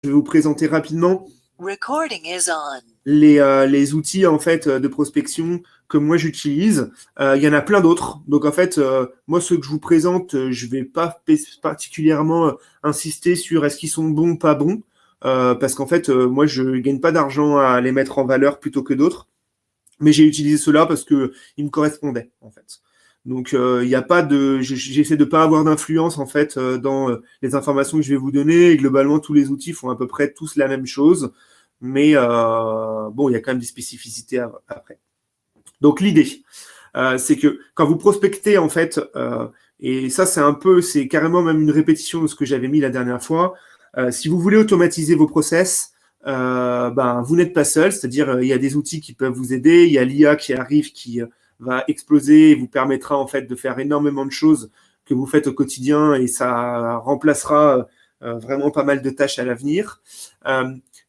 vais vous présenter rapidement Recording is on. les outils en fait de prospection que moi j'utilise. Il y en a plein d'autres. Donc en fait, moi ceux que je vous présente, je vais pas particulièrement insister sur est-ce qu'ils sont bons, pas bons, parce qu'en fait, moi je gagne pas d'argent à les mettre en valeur plutôt que d'autres. Mais j'ai utilisé ceux-là parce que ils me correspondaient en fait. Donc il y a pas de, j'essaie de pas avoir d'influence en fait dans les informations que je vais vous donner. Et globalement, tous les outils font à peu près tous la même chose, mais bon, il y a quand même des spécificités après. Donc l'idée, c'est que quand vous prospectez en fait, et ça c'est carrément même une répétition de ce que j'avais mis la dernière fois. Si vous voulez automatiser vos process, ben vous n'êtes pas seul, c'est-à-dire il y a des outils qui peuvent vous aider, il y a l'IA qui arrive qui va exploser et vous permettra en fait de faire énormément de choses que vous faites au quotidien et ça remplacera vraiment pas mal de tâches à l'avenir.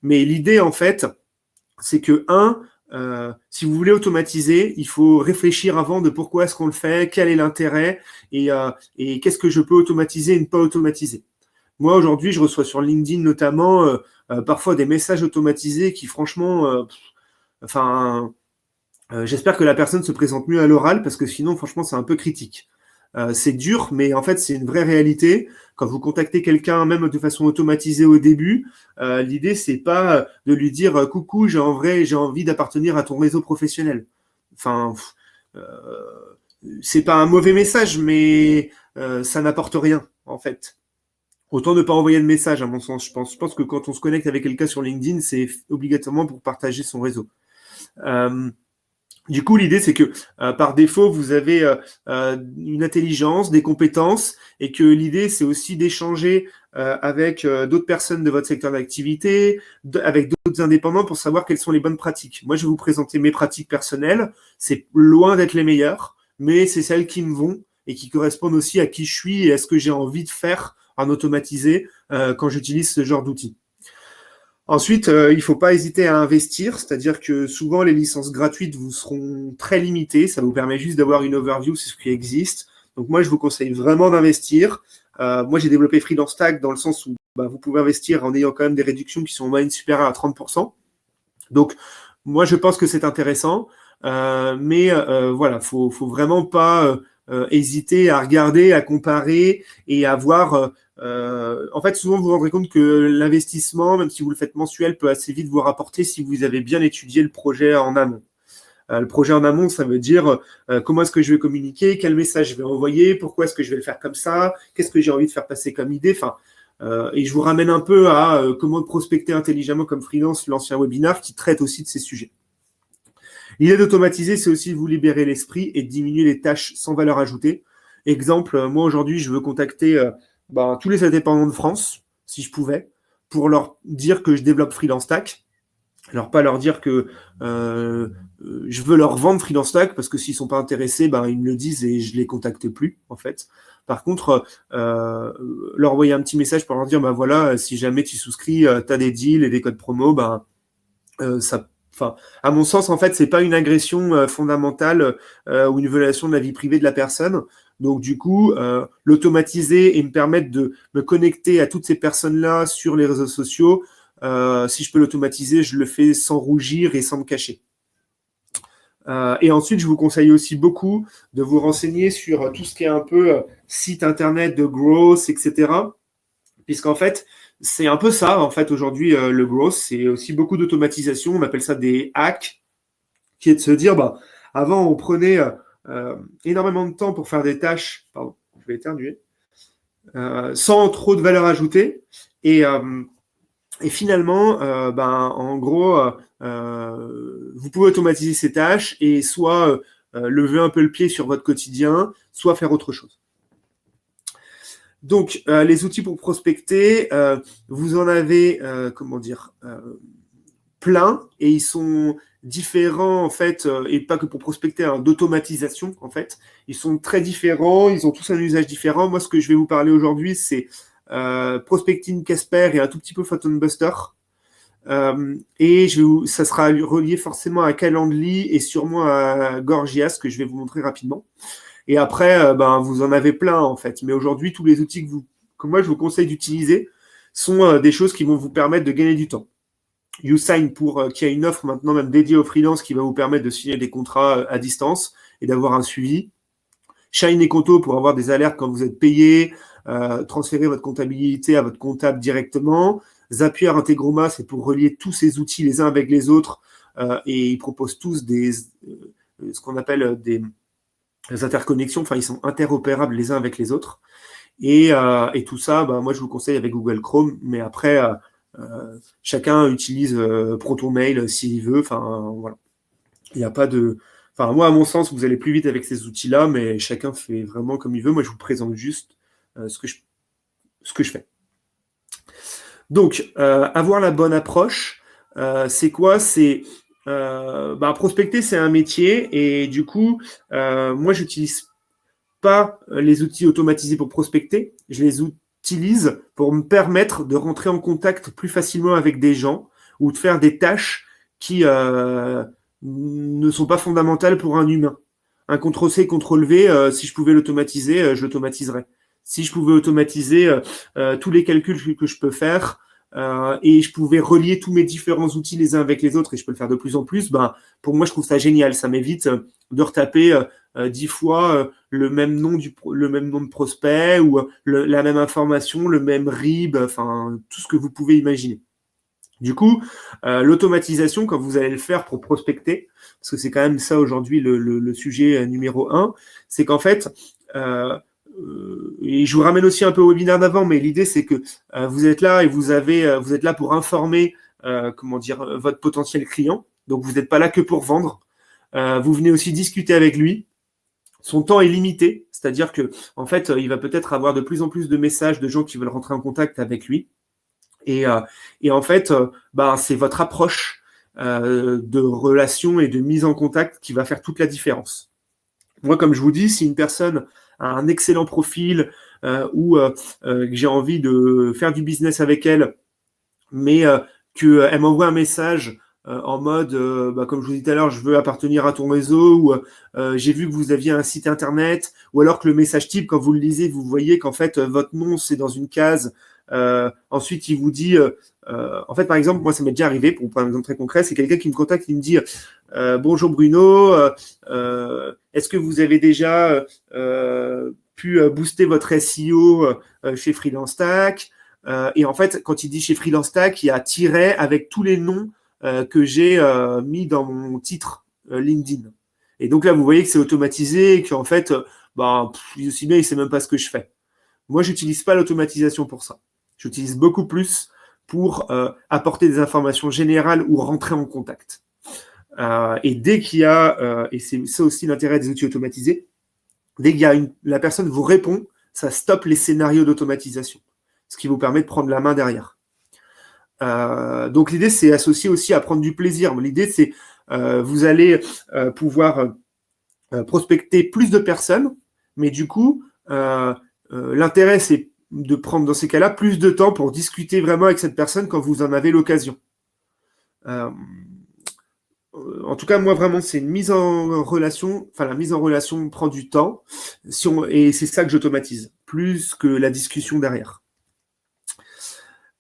Mais l'idée en fait, c'est que si vous voulez automatiser, il faut réfléchir avant de pourquoi est-ce qu'on le fait, quel est l'intérêt et qu'est-ce que je peux automatiser et ne pas automatiser. Moi, aujourd'hui, je reçois sur LinkedIn notamment parfois des messages automatisés qui, franchement, j'espère que la personne se présente mieux à l'oral parce que sinon, franchement, c'est un peu critique. C'est dur, mais en fait, c'est une vraie réalité. Quand vous contactez quelqu'un, même de façon automatisée au début, l'idée, c'est pas de lui dire coucou, j'ai envie d'appartenir à ton réseau professionnel. Enfin, c'est pas un mauvais message, mais ça n'apporte rien, en fait. Autant ne pas envoyer de message, à mon sens, je pense. Je pense que quand on se connecte avec quelqu'un sur LinkedIn, c'est obligatoirement pour partager son réseau. Du coup, l'idée, c'est que par défaut, vous avez une intelligence, des compétences, et que l'idée, c'est aussi d'échanger avec d'autres personnes de votre secteur d'activité, avec d'autres indépendants pour savoir quelles sont les bonnes pratiques. Moi, je vais vous présenter mes pratiques personnelles. C'est loin d'être les meilleures, mais c'est celles qui me vont et qui correspondent aussi à qui je suis et à ce que j'ai envie de faire en automatisé quand j'utilise ce genre d'outils. Ensuite, il ne faut pas hésiter à investir, c'est-à-dire que souvent les licences gratuites vous seront très limitées, ça vous permet juste d'avoir une overview sur ce qui existe. Donc moi, je vous conseille vraiment d'investir. Moi, j'ai développé Freelance Tag dans le sens où vous pouvez investir en ayant quand même des réductions qui sont en moyenne supérieures à 30%. Donc moi, je pense que c'est intéressant, mais voilà, faut vraiment pas hésiter à regarder, à comparer et à voir. En fait, souvent, vous vous rendrez compte que l'investissement, même si vous le faites mensuel, peut assez vite vous rapporter si vous avez bien étudié le projet en amont. Le projet en amont, ça veut dire comment est-ce que je vais communiquer, quel message je vais envoyer, pourquoi est-ce que je vais le faire comme ça, qu'est-ce que j'ai envie de faire passer comme idée. Enfin, et je vous ramène un peu à comment prospecter intelligemment comme freelance, l'ancien webinaire qui traite aussi de ces sujets. L'idée d'automatiser, c'est aussi de vous libérer l'esprit et de diminuer les tâches sans valeur ajoutée. Exemple, moi aujourd'hui, je veux contacter tous les indépendants de France, si je pouvais, pour leur dire que je développe Freelance Stack. Alors pas leur dire que je veux leur vendre Freelance Stack parce que s'ils sont pas intéressés, ils me le disent et je les contacte plus en fait. Par contre, leur envoyer un petit message pour leur dire voilà, si jamais tu souscris, tu as des deals et des codes promo, à mon sens, en fait, c'est pas une agression fondamentale ou une violation de la vie privée de la personne. Donc, du coup, l'automatiser et me permettre de me connecter à toutes ces personnes-là sur les réseaux sociaux, si je peux l'automatiser, je le fais sans rougir et sans me cacher. Et ensuite, je vous conseille aussi beaucoup de vous renseigner sur tout ce qui est un peu site internet de growth, etc. Puisqu'en fait, c'est un peu ça, en fait, aujourd'hui, le growth, c'est aussi beaucoup d'automatisation, on appelle ça des hacks, qui est de se dire, avant, on prenait énormément de temps pour faire des tâches, pardon, je vais éternuer, sans trop de valeur ajoutée, et finalement, en gros, vous pouvez automatiser ces tâches et soit lever un peu le pied sur votre quotidien, soit faire autre chose. Donc, les outils pour prospecter, vous en avez, plein, et ils sont différents, en fait, et pas que pour prospecter, d'automatisation, en fait. Ils sont très différents, ils ont tous un usage différent. Moi, ce que je vais vous parler aujourd'hui, c'est Prospecting Casper et un tout petit peu Photon Buster. Et ça sera relié forcément à Calendly et sûrement à Gorgias, que je vais vous montrer rapidement. Et après, vous en avez plein, en fait. Mais aujourd'hui, tous les outils que moi, je vous conseille d'utiliser, sont des choses qui vont vous permettre de gagner du temps. YouSign qui a une offre maintenant même dédiée aux freelance qui va vous permettre de signer des contrats à distance et d'avoir un suivi. Shine et Conto pour avoir des alertes quand vous êtes payé, transférer votre comptabilité à votre comptable directement. Zapier, Integroma, c'est pour relier tous ces outils les uns avec les autres et ils proposent tous ce qu'on appelle des interconnexions, enfin ils sont interopérables les uns avec les autres. Et tout ça, moi je vous conseille avec Google Chrome, mais après chacun utilise ProtonMail s'il veut, enfin voilà. Il n'y a pas de... Enfin, moi, à mon sens, vous allez plus vite avec ces outils-là, mais chacun fait vraiment comme il veut. Moi, je vous présente juste ce que je fais. Donc, avoir la bonne approche, c'est quoi ? C'est prospecter, c'est un métier, et du coup, moi, j'utilise pas les outils automatisés pour prospecter. Je les utilise pour me permettre de rentrer en contact plus facilement avec des gens ou de faire des tâches qui ne sont pas fondamentales pour un humain. Un CTRL-C, CTRL-V, si je pouvais l'automatiser, je l'automatiserais. Si je pouvais automatiser tous les calculs que je peux faire et je pouvais relier tous mes différents outils les uns avec les autres et je peux le faire de plus en plus, pour moi, je trouve ça génial. Ça m'évite de retaper 10 fois le même nom de prospect ou la même information, le même RIB, enfin, tout ce que vous pouvez imaginer. Du coup, l'automatisation, quand vous allez le faire pour prospecter, parce que c'est quand même ça aujourd'hui le sujet numéro 1, c'est qu'en fait, et je vous ramène aussi un peu au webinaire d'avant, mais l'idée c'est que vous êtes là et vous êtes là pour informer, votre potentiel client. Donc vous n'êtes pas là que pour vendre. Vous venez aussi discuter avec lui. Son temps est limité, c'est-à-dire que en fait, il va peut-être avoir de plus en plus de messages de gens qui veulent rentrer en contact avec lui. Et en fait, c'est votre approche de relation et de mise en contact qui va faire toute la différence. Moi, comme je vous dis, si une personne a un excellent profil ou que j'ai envie de faire du business avec elle, mais qu'elle m'envoie un message en mode, comme je vous dis tout à l'heure, je veux appartenir à ton réseau, ou j'ai vu que vous aviez un site internet, ou alors que le message type, quand vous le lisez, vous voyez qu'en fait, votre nom, c'est dans une case. Ensuite, il vous dit, en fait, par exemple, moi, ça m'est déjà arrivé, pour prendre un exemple très concret, c'est quelqu'un qui me contacte, il me dit, bonjour Bruno, est-ce que vous avez déjà pu booster votre SEO chez FreelanceTac? Et en fait, quand il dit chez FreelanceTac, il y a tiret avec tous les noms que j'ai mis dans mon titre LinkedIn. Et donc là, vous voyez que c'est automatisé et qu'en fait, aussi bien, il sait même pas ce que je fais. Moi, j'utilise pas l'automatisation pour ça. J'utilise beaucoup plus pour apporter des informations générales ou rentrer en contact. Et dès qu'il y a, et c'est ça aussi l'intérêt des outils automatisés, dès qu'il y a la personne vous répond, ça stoppe les scénarios d'automatisation, ce qui vous permet de prendre la main derrière. Donc l'idée, c'est associé aussi à prendre du plaisir. L'idée, c'est vous allez pouvoir prospecter plus de personnes, mais du coup, l'intérêt, c'est de prendre dans ces cas-là plus de temps pour discuter vraiment avec cette personne quand vous en avez l'occasion. En tout cas, moi, vraiment, c'est une mise en relation. Enfin, la mise en relation prend du temps. Et c'est ça que j'automatise, plus que la discussion derrière.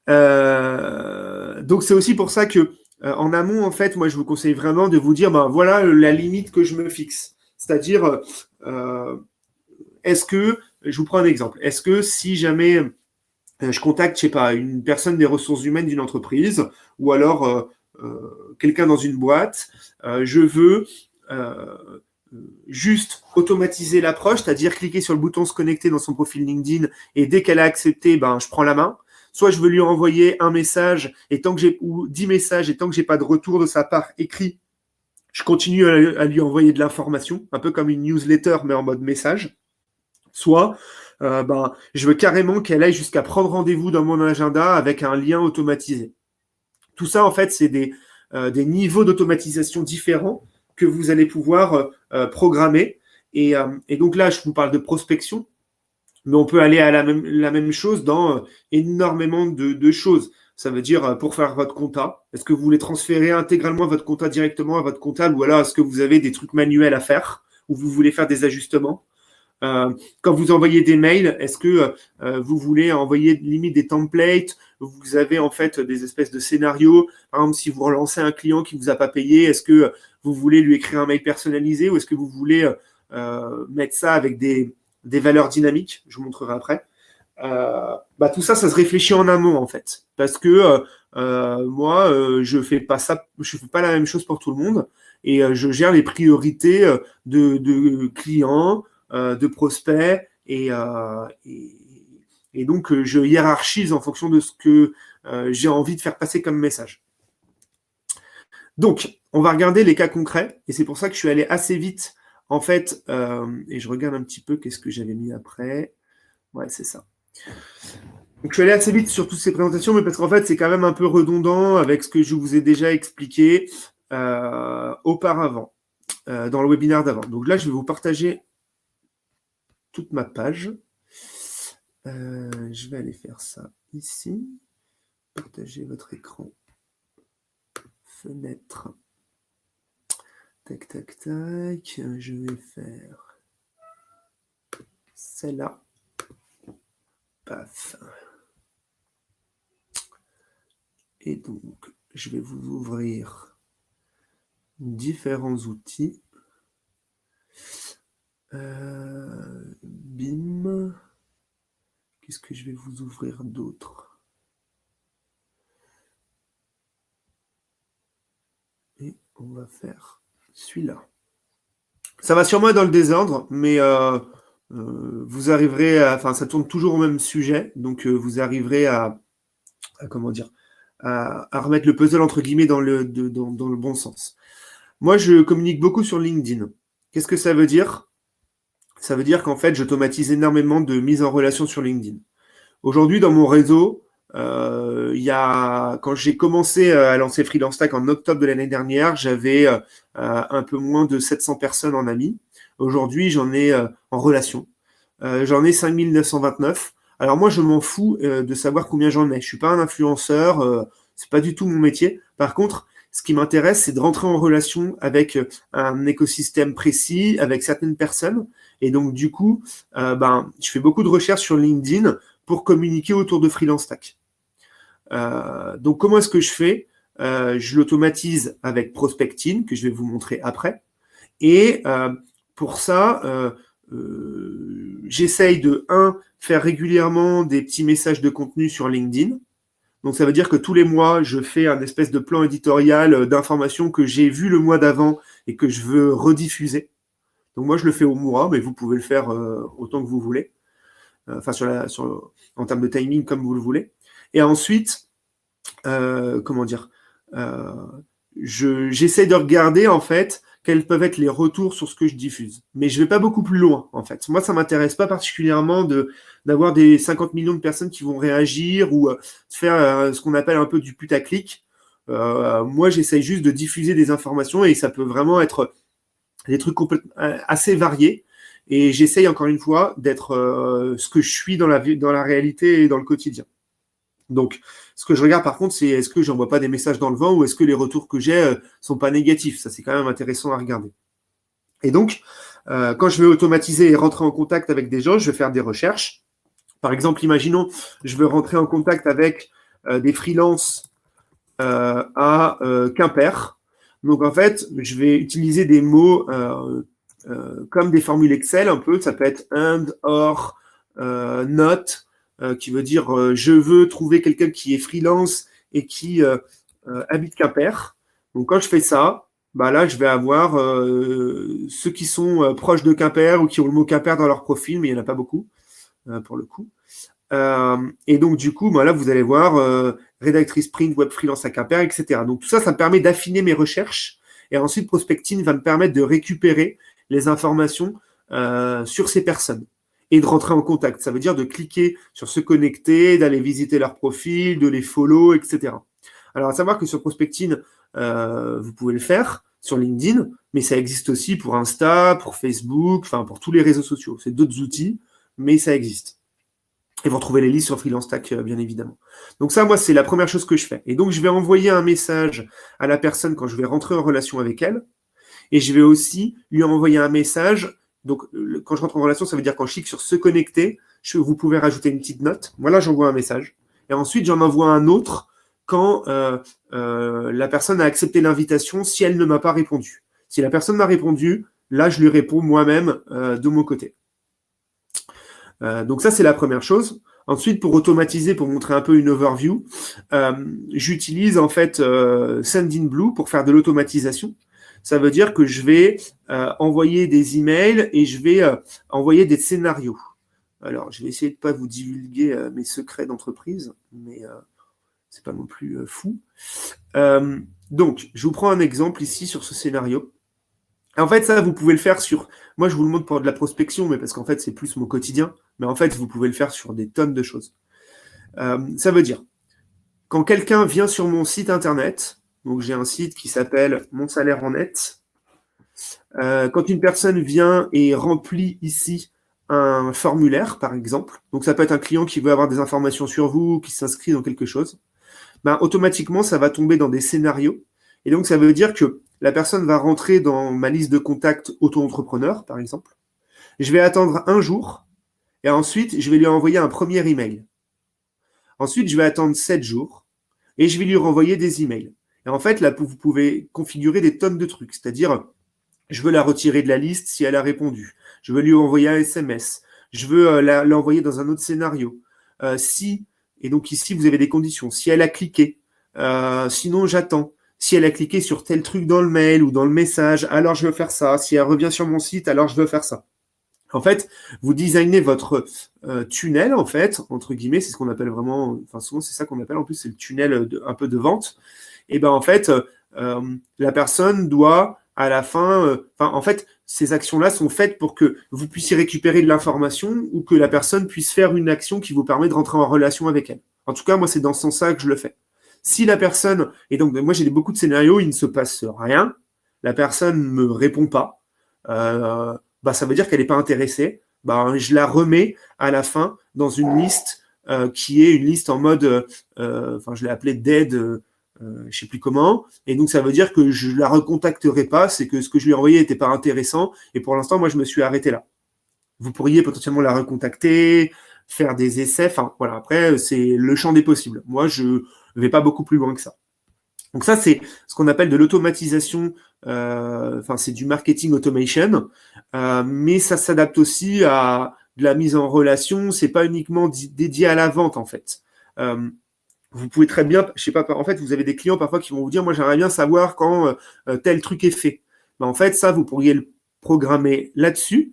Donc, c'est aussi pour ça que, en amont, en fait, moi, je vous conseille vraiment de vous dire, voilà la limite que je me fixe. C'est-à-dire, est-ce que, je vous prends un exemple, est-ce que si jamais je contacte, je sais pas, une personne des ressources humaines d'une entreprise, ou alors quelqu'un dans une boîte, je veux juste automatiser l'approche, c'est-à-dire cliquer sur le bouton se connecter dans son profil LinkedIn et dès qu'elle a accepté, je prends la main. Soit je veux lui envoyer un message ou 10 messages et tant que j'ai pas de retour de sa part écrit, je continue à lui envoyer de l'information, un peu comme une newsletter mais en mode message. Soit je veux carrément qu'elle aille jusqu'à prendre rendez-vous dans mon agenda avec un lien automatisé. Tout ça, en fait, c'est des niveaux d'automatisation différents que vous allez pouvoir programmer. Et donc là, je vous parle de prospection, mais on peut aller à la même chose dans énormément de choses. Ça veut dire pour faire votre compta, est-ce que vous voulez transférer intégralement votre compta directement à votre comptable ou alors est-ce que vous avez des trucs manuels à faire ou vous voulez faire des ajustements? Quand vous envoyez des mails, est-ce que vous voulez envoyer limite des templates? Vous avez en fait des espèces de scénarios. Par exemple, si vous relancez un client qui vous a pas payé, est-ce que vous voulez lui écrire un mail personnalisé ou est-ce que vous voulez mettre ça avec des valeurs dynamiques? Je vous montrerai après. Tout ça, ça se réfléchit en amont en fait, parce que moi, je fais pas ça, je fais pas la même chose pour tout le monde, et je gère les priorités de clients, de prospects, et donc je hiérarchise en fonction de ce que j'ai envie de faire passer comme message. Donc, on va regarder les cas concrets, et c'est pour ça que je suis allé assez vite en fait, et je regarde un petit peu qu'est-ce que j'avais mis après. Ouais, c'est ça. Donc, je suis allé assez vite sur toutes ces présentations, mais parce qu'en fait, c'est quand même un peu redondant avec ce que je vous ai déjà expliqué auparavant, dans le webinaire d'avant. Donc là, je vais vous partager toute ma page. Je vais aller faire ça ici. Partager votre écran. Fenêtre. Tac, tac, tac. Je vais faire celle-là. Paf. Et donc, je vais vous ouvrir différents outils. Bim. Qu'est-ce que je vais vous ouvrir d'autre? Et on va faire celui-là. Ça va sûrement être dans le désordre, mais vous arriverez à... Enfin, ça tourne toujours au même sujet, donc vous arriverez à comment dire, à remettre le puzzle entre guillemets dans le bon sens. Moi, je communique beaucoup sur LinkedIn. Qu'est-ce que ça veut dire? Ça veut dire qu'en fait, j'automatise énormément de mise en relation sur LinkedIn. Aujourd'hui, dans mon réseau, quand j'ai commencé à lancer Freelance Stack en octobre de l'année dernière, j'avais un peu moins de 700 personnes en amis. Aujourd'hui, j'en ai en relation. J'en ai 5929. Alors moi, je m'en fous de savoir combien j'en ai. Je suis pas un influenceur, c'est pas du tout mon métier. Par contre, ce qui m'intéresse, c'est de rentrer en relation avec un écosystème précis, avec certaines personnes. Et donc, du coup, je fais beaucoup de recherches sur LinkedIn pour communiquer autour de Freelance Stack. Donc, comment est-ce que je fais? Je l'automatise avec Prospecting, que je vais vous montrer après. Et pour ça, j'essaye de, faire régulièrement des petits messages de contenu sur LinkedIn. Donc, ça veut dire que tous les mois, je fais un espèce de plan éditorial d'informations que j'ai vues le mois d'avant et que je veux rediffuser. Donc, moi, je le fais au mois, mais vous pouvez le faire autant que vous voulez. Enfin, en termes de timing, comme vous le voulez. Et ensuite, j'essaie de regarder, en fait, quels peuvent être les retours sur ce que je diffuse. Mais je vais pas beaucoup plus loin, en fait. Moi, ça m'intéresse pas particulièrement d'avoir des 50 millions de personnes qui vont réagir ou faire ce qu'on appelle un peu du putaclic. Moi, j'essaye juste de diffuser des informations et ça peut vraiment être des trucs assez variés. Et j'essaye encore une fois d'être ce que je suis dans la réalité et dans le quotidien. Donc, ce que je regarde par contre, c'est est-ce que j'envoie pas des messages dans le vent ou est-ce que les retours que j'ai sont pas négatifs. Ça, c'est quand même intéressant à regarder. Et donc, quand je vais automatiser et rentrer en contact avec des gens, je vais faire des recherches. Par exemple, imaginons, je veux rentrer en contact avec des freelances à Quimper. Donc, en fait, je vais utiliser des mots comme des formules Excel un peu. Ça peut être and, or, not, qui veut dire je veux trouver quelqu'un qui est freelance et qui habite Quimper. Donc, quand je fais ça, là, je vais avoir ceux qui sont proches de Quimper ou qui ont le mot Quimper dans leur profil, mais il n'y en a pas beaucoup, pour le coup. Et donc, du coup, là, vous allez voir rédactrice print, web freelance à Quimper, etc. Donc, tout ça, ça me permet d'affiner mes recherches. Et ensuite, Prospecting va me permettre de récupérer les informations sur ces personnes et de rentrer en contact. Ça veut dire de cliquer sur se connecter, d'aller visiter leur profil, de les follow, etc. Alors, à savoir que sur Prospecting, vous pouvez le faire sur LinkedIn, mais ça existe aussi pour Insta, pour Facebook, enfin pour tous les réseaux sociaux. C'est d'autres outils, mais ça existe. Et vous retrouvez les listes sur Freelance Stack, bien évidemment. Donc ça, moi, c'est la première chose que je fais. Et donc, je vais envoyer un message à la personne quand je vais rentrer en relation avec elle. Et je vais aussi lui envoyer un message Donc, quand je rentre en relation, ça veut dire quand je clique sur se connecter, vous pouvez rajouter une petite note. Moi, là, j'envoie un message. Et ensuite, j'en envoie un autre quand la personne a accepté l'invitation si elle ne m'a pas répondu. Si la personne m'a répondu, là, je lui réponds moi-même de mon côté. Donc ça, c'est la première chose. Ensuite, pour automatiser, pour montrer un peu une overview, j'utilise en fait Sendinblue pour faire de l'automatisation. Ça veut dire que je vais envoyer des emails et je vais envoyer des scénarios. Alors, je vais essayer de ne pas vous divulguer mes secrets d'entreprise, mais c'est pas non plus fou. Donc, je vous prends un exemple ici sur ce scénario. En fait, ça, vous pouvez le faire sur... Moi, je vous le montre pour de la prospection, mais parce qu'en fait, c'est plus mon quotidien. Mais en fait, vous pouvez le faire sur des tonnes de choses. Ça veut dire, quand quelqu'un vient sur mon site internet, donc j'ai un site qui s'appelle Mon salaire en net, quand une personne vient et remplit ici un formulaire, par exemple, donc ça peut être un client qui veut avoir des informations sur vous, qui s'inscrit dans quelque chose, ben, automatiquement, ça va tomber dans des scénarios. Et donc, ça veut dire que la personne va rentrer dans ma liste de contacts auto-entrepreneur, par exemple. Je vais attendre un jour et ensuite, je vais lui envoyer un premier email. Ensuite, je vais attendre 7 jours et je vais lui renvoyer des emails. Et en fait, là, vous pouvez configurer des tonnes de trucs. C'est-à-dire, je veux la retirer de la liste si elle a répondu. Je veux lui envoyer un SMS. Je veux l'envoyer dans un autre scénario. Et donc ici, vous avez des conditions. Si elle a cliqué, sinon j'attends. Si elle a cliqué sur tel truc dans le mail ou dans le message, alors je veux faire ça. Si elle revient sur mon site, alors je veux faire ça. En fait, vous designez votre tunnel, en fait, entre guillemets, c'est ce qu'on appelle vraiment, enfin souvent c'est ça qu'on appelle, en plus c'est le tunnel un peu de vente. Et ben en fait, la personne doit à la fin, en fait, ces actions-là sont faites pour que vous puissiez récupérer de l'information ou que la personne puisse faire une action qui vous permet de rentrer en relation avec elle. En tout cas, moi, c'est dans ce sens-là que je le fais. Si la personne, et donc moi j'ai beaucoup de scénarios, il ne se passe rien, la personne ne me répond pas, bah, ça veut dire qu'elle n'est pas intéressée, bah, je la remets à la fin dans une liste qui est une liste en mode, je l'ai appelée dead, je sais plus comment, et donc ça veut dire que je la recontacterai pas, c'est que ce que je lui ai envoyé n'était pas intéressant, et pour l'instant, moi je me suis arrêté là. Vous pourriez potentiellement la recontacter, faire des essais, enfin voilà, après c'est le champ des possibles. Moi je vais pas beaucoup plus loin que ça. Donc ça, c'est ce qu'on appelle de l'automatisation, c'est du marketing automation, mais ça s'adapte aussi à de la mise en relation, c'est pas uniquement dédié à la vente en fait. Vous pouvez très bien, je sais pas, en fait, vous avez des clients parfois qui vont vous dire, moi j'aimerais bien savoir quand tel truc est fait. Ben, en fait, ça, vous pourriez le programmer là-dessus,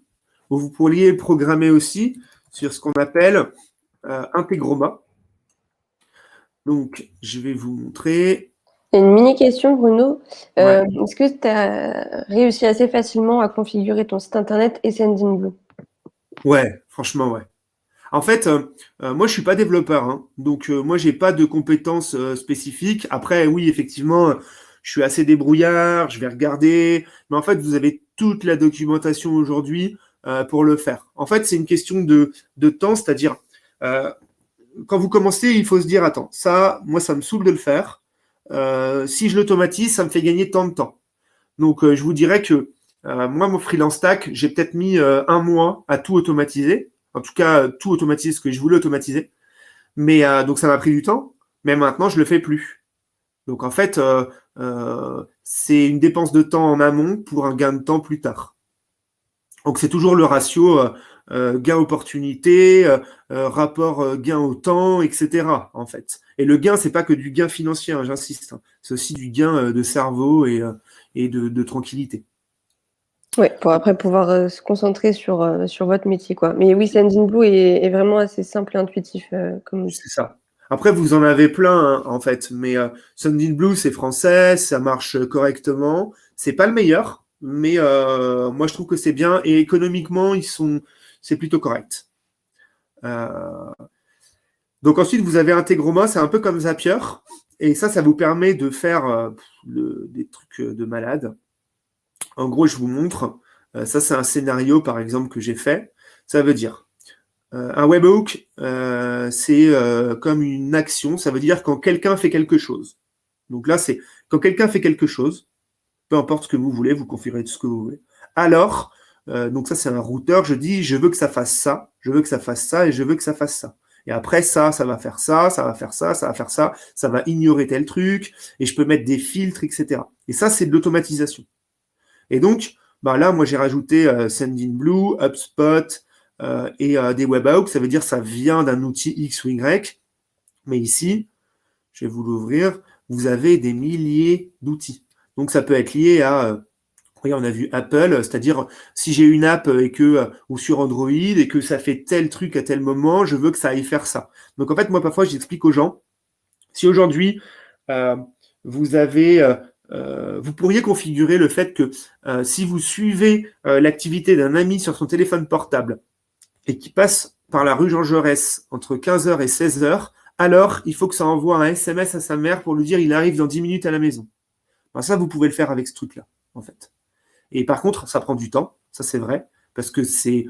ou vous pourriez le programmer aussi sur ce qu'on appelle Integroma. Donc, je vais vous montrer. Il y a une mini question, Bruno. Ouais. Est-ce que tu as réussi assez facilement à configurer ton site internet et Sendinblue? Ouais, franchement, ouais. En fait, moi, je suis pas développeur, hein, donc moi, j'ai pas de compétences spécifiques. Après, oui, effectivement, je suis assez débrouillard, je vais regarder, mais en fait, vous avez toute la documentation aujourd'hui pour le faire. En fait, c'est une question de temps, c'est-à-dire quand vous commencez, il faut se dire, attends, ça, moi, ça me saoule de le faire. Si je l'automatise, ça me fait gagner tant de temps. Donc, je vous dirais que moi, mon freelance stack, j'ai peut-être mis 1 mois à tout automatiser. En tout cas, tout automatiser ce que je voulais automatiser. Mais donc, ça m'a pris du temps. Mais maintenant, je le fais plus. Donc, en fait, c'est une dépense de temps en amont pour un gain de temps plus tard. Donc, c'est toujours le ratio gain-opportunité, rapport gain au temps, etc. En fait. Et le gain, c'est pas que du gain financier, hein, j'insiste. Hein. C'est aussi du gain de cerveau et de tranquillité. Oui, pour après pouvoir se concentrer sur votre métier, quoi. Mais oui, Sendinblue est vraiment assez simple et intuitif. C'est ça. Après, vous en avez plein, hein, en fait. Mais Sendinblue, c'est français, ça marche correctement. C'est pas le meilleur, mais moi, je trouve que c'est bien. Et économiquement, c'est plutôt correct. Donc ensuite, vous avez Integroma, c'est un peu comme Zapier. Et ça vous permet de faire des trucs de malade. En gros, je vous montre. Ça, c'est un scénario, par exemple, que j'ai fait. Ça veut dire, un webhook, c'est comme une action. Ça veut dire quand quelqu'un fait quelque chose. Donc là, c'est quand quelqu'un fait quelque chose, peu importe ce que vous voulez, vous configurez tout ce que vous voulez. Alors, Donc ça, c'est un routeur. Je dis, je veux que ça fasse ça, je veux que ça fasse ça, et je veux que ça fasse ça. Et après, ça va faire ça, ça va faire ça, ça va faire ça, ça va ignorer tel truc, et je peux mettre des filtres, etc. Et ça, c'est de l'automatisation. Et donc, là, moi, j'ai rajouté Sendinblue, HubSpot et des webhooks. Ça veut dire que ça vient d'un outil X ou Y. Mais ici, je vais vous l'ouvrir, vous avez des milliers d'outils. Donc, ça peut être lié à, on a vu Apple, c'est-à-dire si j'ai une app ou sur Android et que ça fait tel truc à tel moment, je veux que ça aille faire ça. Donc, en fait, moi, parfois, j'explique aux gens, si aujourd'hui, vous avez... vous pourriez configurer le fait que si vous suivez l'activité d'un ami sur son téléphone portable et qui passe par la rue Jean Jaurès entre 15h et 16h, alors il faut que ça envoie un SMS à sa mère pour lui dire il arrive dans 10 minutes à la maison. Ça, vous pouvez le faire avec ce truc-là, en fait. Et par contre, ça prend du temps, ça c'est vrai, parce que ça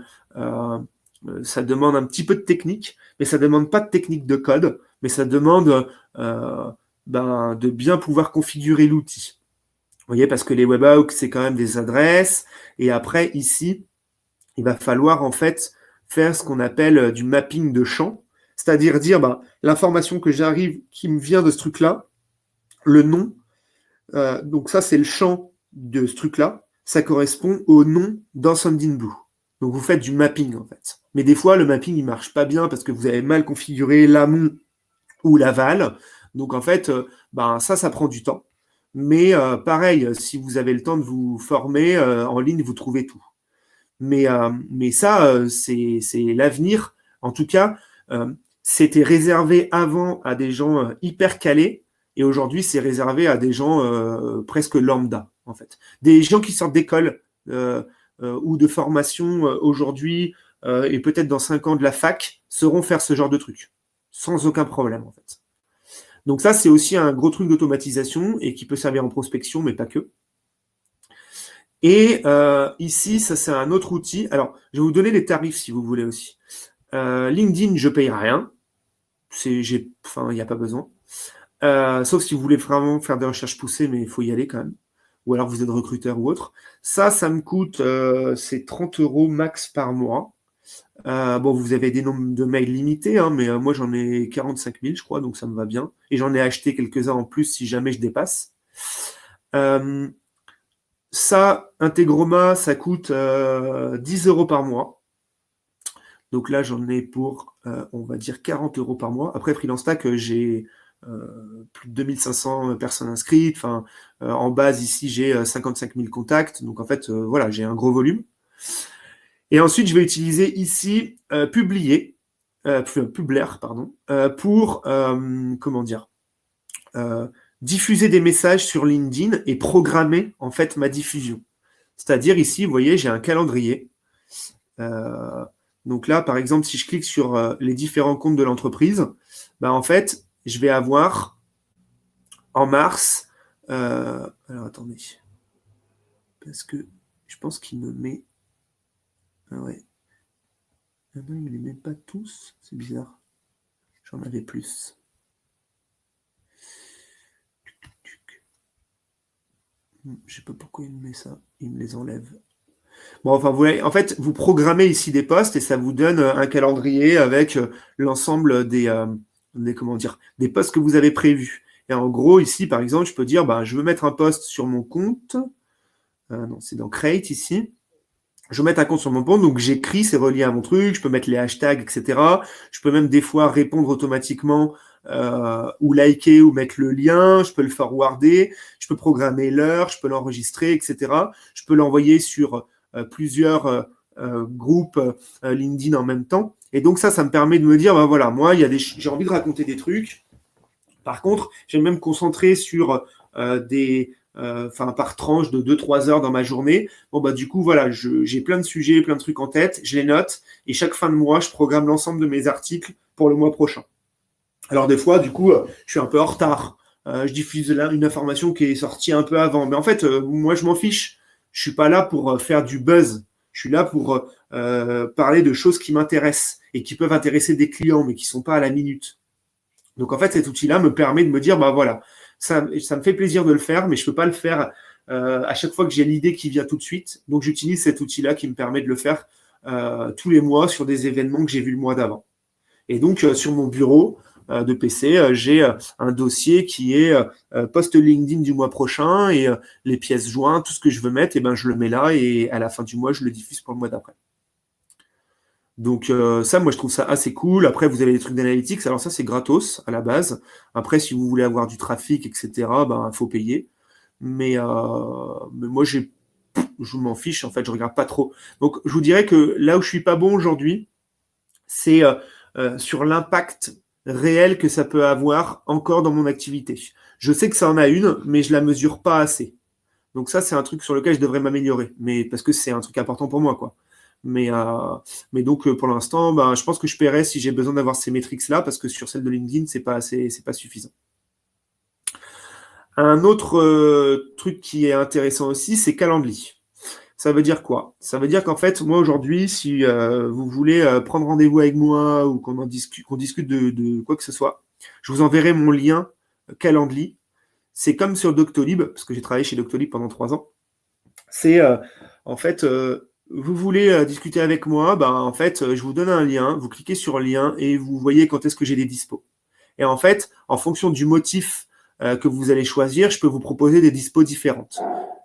demande un petit peu de technique, mais ça demande pas de technique de code, mais ça demande de bien pouvoir configurer l'outil. Vous voyez, parce que les webhooks, c'est quand même des adresses, et après, ici, il va falloir en fait faire ce qu'on appelle du mapping de champ, c'est-à-dire dire l'information qui me vient de ce truc-là, le nom, donc ça c'est le champ de ce truc-là, ça correspond au nom dans Sendinblue. Donc vous faites du mapping en fait. Mais des fois le mapping il marche pas bien parce que vous avez mal configuré l'amont ou l'aval. Donc en fait, ça prend du temps. Mais pareil, si vous avez le temps de vous former en ligne, vous trouvez tout. Mais ça, c'est l'avenir. En tout cas, c'était réservé avant à des gens hyper calés, et aujourd'hui, c'est réservé à des gens presque lambda, en fait. Des gens qui sortent d'école ou de formation aujourd'hui, et peut-être dans 5 ans de la fac, sauront faire ce genre de truc, sans aucun problème, en fait. Donc ça, c'est aussi un gros truc d'automatisation, et qui peut servir en prospection, mais pas que. Et ici, ça c'est un autre outil. Alors, je vais vous donner les tarifs si vous voulez aussi. LinkedIn, je paye rien. Il n'y a pas besoin. Sauf si vous voulez vraiment faire des recherches poussées, mais il faut y aller quand même. Ou alors vous êtes recruteur ou autre. Ça me coûte, c'est 30 € max par mois. Vous avez des nombres de mails limités, hein, mais moi j'en ai 45 000, je crois, donc ça me va bien. Et j'en ai acheté quelques-uns en plus si jamais je dépasse. Ça, Integroma, ça coûte 10 € par mois. Donc là, j'en ai pour, on va dire, 40 € par mois. Après, FreelanceStack, j'ai plus de 2500 personnes inscrites. En base, ici, j'ai 55 000 contacts. Donc, en fait, voilà, j'ai un gros volume. Et ensuite, je vais utiliser ici Publier, pardon, pour, diffuser des messages sur LinkedIn et programmer en fait ma diffusion. C'est-à-dire ici, vous voyez, j'ai un calendrier. Donc là, par exemple, si je clique sur les différents comptes de l'entreprise, en fait, je vais avoir en mars. Alors attendez, parce que je pense qu'il me met. Ah ouais. Ah non, il ne les met pas tous. C'est bizarre. J'en avais plus. Je sais pas pourquoi il me met ça. Il me les enlève. Vous voyez, en fait, vous programmez ici des posts et ça vous donne un calendrier avec l'ensemble des posts que vous avez prévus. Et en gros, ici, par exemple, je peux dire, je veux mettre un post sur mon compte. Non, c'est dans Create ici. Je veux mettre un compte sur mon compte, donc j'écris, c'est relié à mon truc, je peux mettre les hashtags, etc. Je peux même des fois répondre automatiquement ou liker ou mettre le lien, je peux le forwarder, je peux programmer l'heure, je peux l'enregistrer, etc. Je peux l'envoyer sur plusieurs groupes LinkedIn en même temps. Et donc ça me permet de me dire, voilà, moi, j'ai envie de raconter des trucs. Par contre, j'aime même me concentrer sur par tranche de 2-3 heures dans ma journée. Du coup, voilà, j'ai plein de sujets, plein de trucs en tête, je les note, et chaque fin de mois, je programme l'ensemble de mes articles pour le mois prochain. Alors des fois, du coup, je suis un peu en retard. Je diffuse là une information qui est sortie un peu avant. Mais en fait, moi, je m'en fiche. Je suis pas là pour faire du buzz. Je suis là pour parler de choses qui m'intéressent et qui peuvent intéresser des clients, mais qui sont pas à la minute. Donc en fait, cet outil-là me permet de me dire, voilà, ça me fait plaisir de le faire, mais je peux pas le faire à chaque fois que j'ai l'idée qui vient tout de suite. Donc, j'utilise cet outil-là qui me permet de le faire tous les mois sur des événements que j'ai vus le mois d'avant. Et donc, sur mon bureau de PC, j'ai un dossier qui est post LinkedIn du mois prochain et les pièces jointes, tout ce que je veux mettre, et ben, je le mets là et à la fin du mois, je le diffuse pour le mois d'après. Donc ça, moi, je trouve ça assez cool. Après, vous avez des trucs d'analytics. Alors ça, c'est gratos à la base. Après, si vous voulez avoir du trafic, etc., ben, faut payer. Mais moi, je m'en fiche. En fait, je regarde pas trop. Donc, je vous dirais que là où je suis pas bon aujourd'hui, c'est sur l'impact réel que ça peut avoir encore dans mon activité. Je sais que ça en a une, mais je la mesure pas assez. Donc ça, c'est un truc sur lequel je devrais m'améliorer. Mais parce que c'est un truc important pour moi, quoi. Mais donc pour l'instant, ben, je pense que je paierai si j'ai besoin d'avoir ces métriques-là, parce que sur celle de LinkedIn, c'est pas suffisant. Un autre truc qui est intéressant aussi, c'est Calendly. Ça veut dire quoi? Ça veut dire qu'en fait, moi aujourd'hui, si vous voulez prendre rendez-vous avec moi ou qu'on discute de quoi que ce soit, je vous enverrai mon lien Calendly. C'est comme sur Doctolib, parce que j'ai travaillé chez Doctolib pendant 3 ans. C'est en fait, vous voulez discuter avec moi, ben, en fait, je vous donne un lien, vous cliquez sur le lien et vous voyez quand est-ce que j'ai des dispos. Et en fait, en fonction du motif que vous allez choisir, je peux vous proposer des dispos différentes.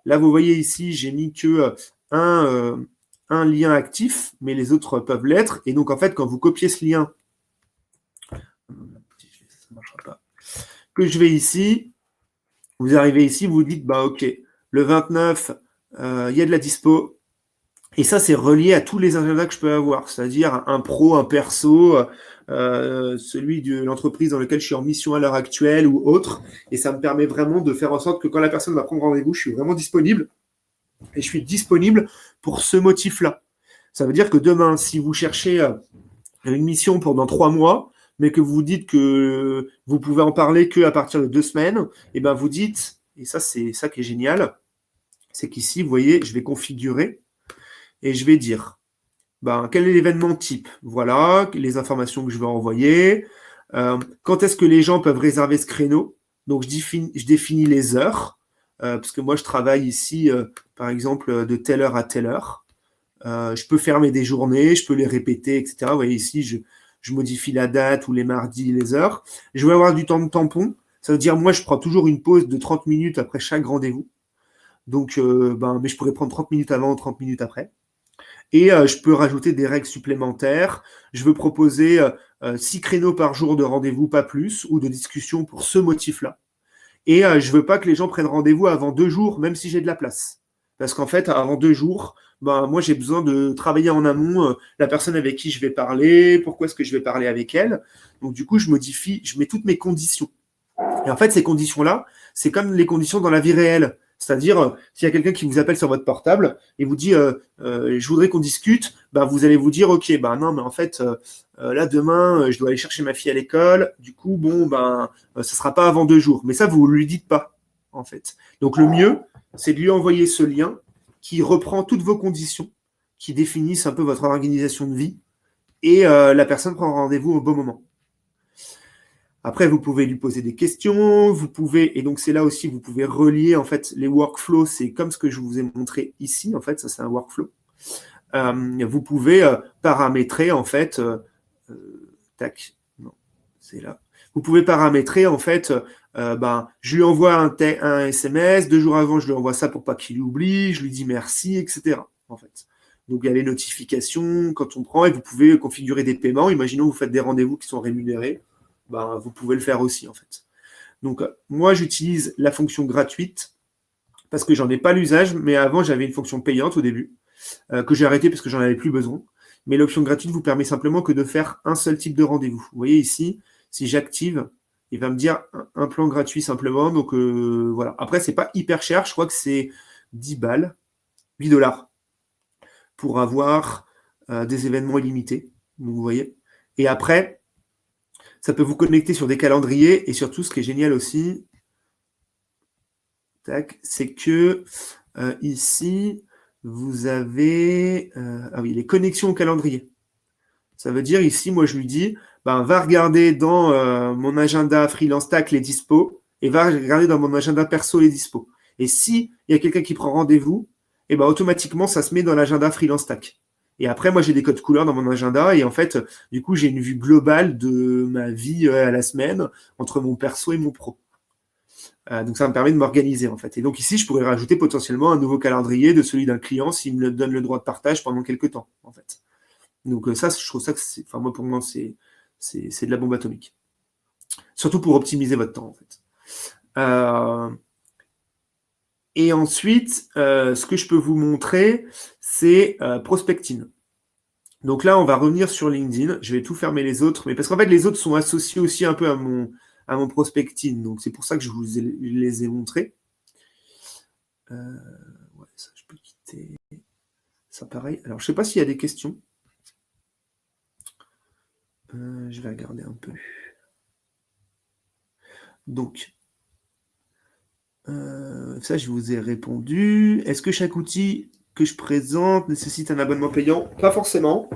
Là, vous voyez ici, j'ai mis que un lien actif, mais les autres peuvent l'être. Et donc, en fait, quand vous copiez ce lien, ça marchera pas, que je vais ici, vous arrivez ici, vous dites, bah ok, le 29, il y a de la dispo. Et ça, c'est relié à tous les agendas que je peux avoir, c'est-à-dire un pro, un perso, celui de l'entreprise dans laquelle je suis en mission à l'heure actuelle ou autre. Et ça me permet vraiment de faire en sorte que quand la personne va prendre rendez-vous, je suis vraiment disponible. Et je suis disponible pour ce motif-là. Ça veut dire que demain, si vous cherchez une mission pendant 3 mois, mais que vous dites que vous pouvez en parler qu'à partir de 2 semaines, et ben vous dites, et ça c'est ça qui est génial, c'est qu'ici, vous voyez, je vais configurer et je vais dire, ben, quel est l'événement type? Voilà, les informations que je vais envoyer. Quand est-ce que les gens peuvent réserver ce créneau? Donc, je définis les heures, parce que moi, je travaille ici, par exemple, de telle heure à telle heure. Je peux fermer des journées, je peux les répéter, etc. Vous voyez ici, je modifie la date ou les mardis, les heures. Je vais avoir du temps de tampon. Ça veut dire, moi, je prends toujours une pause de 30 minutes après chaque rendez-vous. Donc, mais je pourrais prendre 30 minutes avant, 30 minutes après. Et je peux rajouter des règles supplémentaires. Je veux proposer 6 créneaux par jour de rendez-vous, pas plus, ou de discussion pour ce motif-là. Et je veux pas que les gens prennent rendez-vous avant 2 jours, même si j'ai de la place. Parce qu'en fait, avant 2 jours, moi, j'ai besoin de travailler en amont la personne avec qui je vais parler, pourquoi est-ce que je vais parler avec elle. Donc, du coup, je mets toutes mes conditions. Et en fait, ces conditions-là, c'est comme les conditions dans la vie réelle. C'est-à-dire, s'il y a quelqu'un qui vous appelle sur votre portable et vous dit je voudrais qu'on discute, vous allez vous dire ok, non, mais en fait, là demain, je dois aller chercher ma fille à l'école. Du coup, ça sera pas avant 2 jours. Mais ça, vous lui dites pas, en fait. Donc le mieux, c'est de lui envoyer ce lien qui reprend toutes vos conditions, qui définissent un peu votre organisation de vie, et la personne prend rendez-vous au bon moment. Après, vous pouvez lui poser des questions, et donc c'est là aussi, vous pouvez relier, en fait, les workflows, c'est comme ce que je vous ai montré ici, en fait, ça c'est un workflow. Vous pouvez paramétrer, en fait, c'est là. Vous pouvez paramétrer, en fait, je lui envoie un SMS, 2 jours avant, je lui envoie ça pour pas qu'il oublie, je lui dis merci, etc., en fait. Donc, il y a les notifications quand on prend, et vous pouvez configurer des paiements. Imaginons que vous faites des rendez-vous qui sont rémunérés. Vous pouvez le faire aussi, en fait. Donc, moi, j'utilise la fonction gratuite parce que j'en ai pas l'usage, mais avant, j'avais une fonction payante au début que j'ai arrêtée parce que j'en avais plus besoin. Mais l'option gratuite vous permet simplement que de faire un seul type de rendez-vous. Vous voyez ici, si j'active, il va me dire un plan gratuit simplement. Donc, voilà. Après, c'est pas hyper cher. Je crois que c'est 10 balles, 8 dollars pour avoir des événements illimités. Donc, vous voyez. Et après, ça peut vous connecter sur des calendriers et surtout, ce qui est génial aussi, c'est que ici, vous avez les connexions au calendrier. Ça veut dire ici, moi, je lui dis, va regarder dans mon agenda freelance tac les dispos et va regarder dans mon agenda perso les dispos. Et si il y a quelqu'un qui prend rendez-vous, et ben automatiquement, ça se met dans l'agenda Freelance Stack. Et après, moi, j'ai des codes couleurs dans mon agenda. Et en fait, du coup, j'ai une vue globale de ma vie à la semaine entre mon perso et mon pro. Donc, ça me permet de m'organiser, en fait. Et donc, ici, je pourrais rajouter potentiellement un nouveau calendrier de celui d'un client s'il me donne le droit de partage pendant quelques temps, en fait. Donc, ça, je trouve ça que c'est, enfin, moi, pour moi, c'est de la bombe atomique. Surtout pour optimiser votre temps, en fait. Et ensuite, ce que je peux vous montrer, c'est Prospecting. Donc là, on va revenir sur LinkedIn. Je vais tout fermer les autres, mais parce qu'en fait, les autres sont associés aussi un peu à mon Prospecting. Donc c'est pour ça que je les ai montrés. Ouais, ça, je peux quitter. Ça, pareil. Alors, je ne sais pas s'il y a des questions. Je vais regarder un peu. Donc, ça, je vous ai répondu. Est-ce que chaque outil que je présente nécessite un abonnement payant? Pas forcément.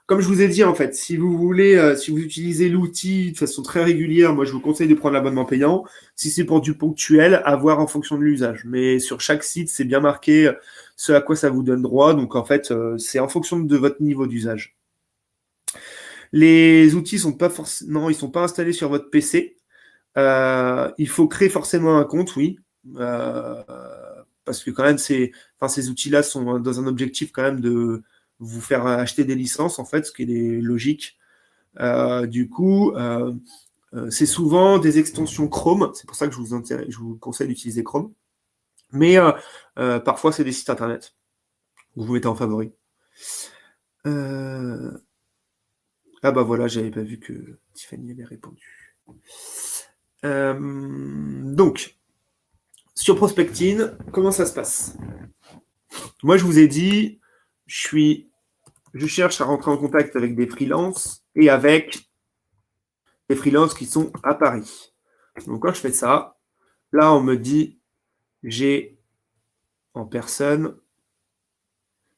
Comme je vous ai dit, en fait, si vous voulez, si vous utilisez l'outil de façon très régulière, moi, je vous conseille de prendre l'abonnement payant. Si c'est pour du ponctuel, à voir en fonction de l'usage. Mais sur chaque site, c'est bien marqué ce à quoi ça vous donne droit. Donc, en fait, c'est en fonction de votre niveau d'usage. Les outils sont pas forcément, ils sont pas installés sur votre PC. Il faut créer forcément un compte, oui. Parce que quand même, ces outils-là sont dans un objectif quand même de vous faire acheter des licences, en fait, ce qui est logique. Du coup, c'est souvent des extensions Chrome. C'est pour ça que je vous conseille d'utiliser Chrome. Mais parfois, c'est des sites internet. Vous mettez en favori. Ah bah voilà, j'avais pas vu que Tiffany avait répondu. Donc, sur Prospecting, comment ça se passe? Moi, je vous ai dit, je cherche à rentrer en contact avec des freelances et avec des freelances qui sont à Paris. Donc, quand je fais ça, là, on me dit, j'ai en personne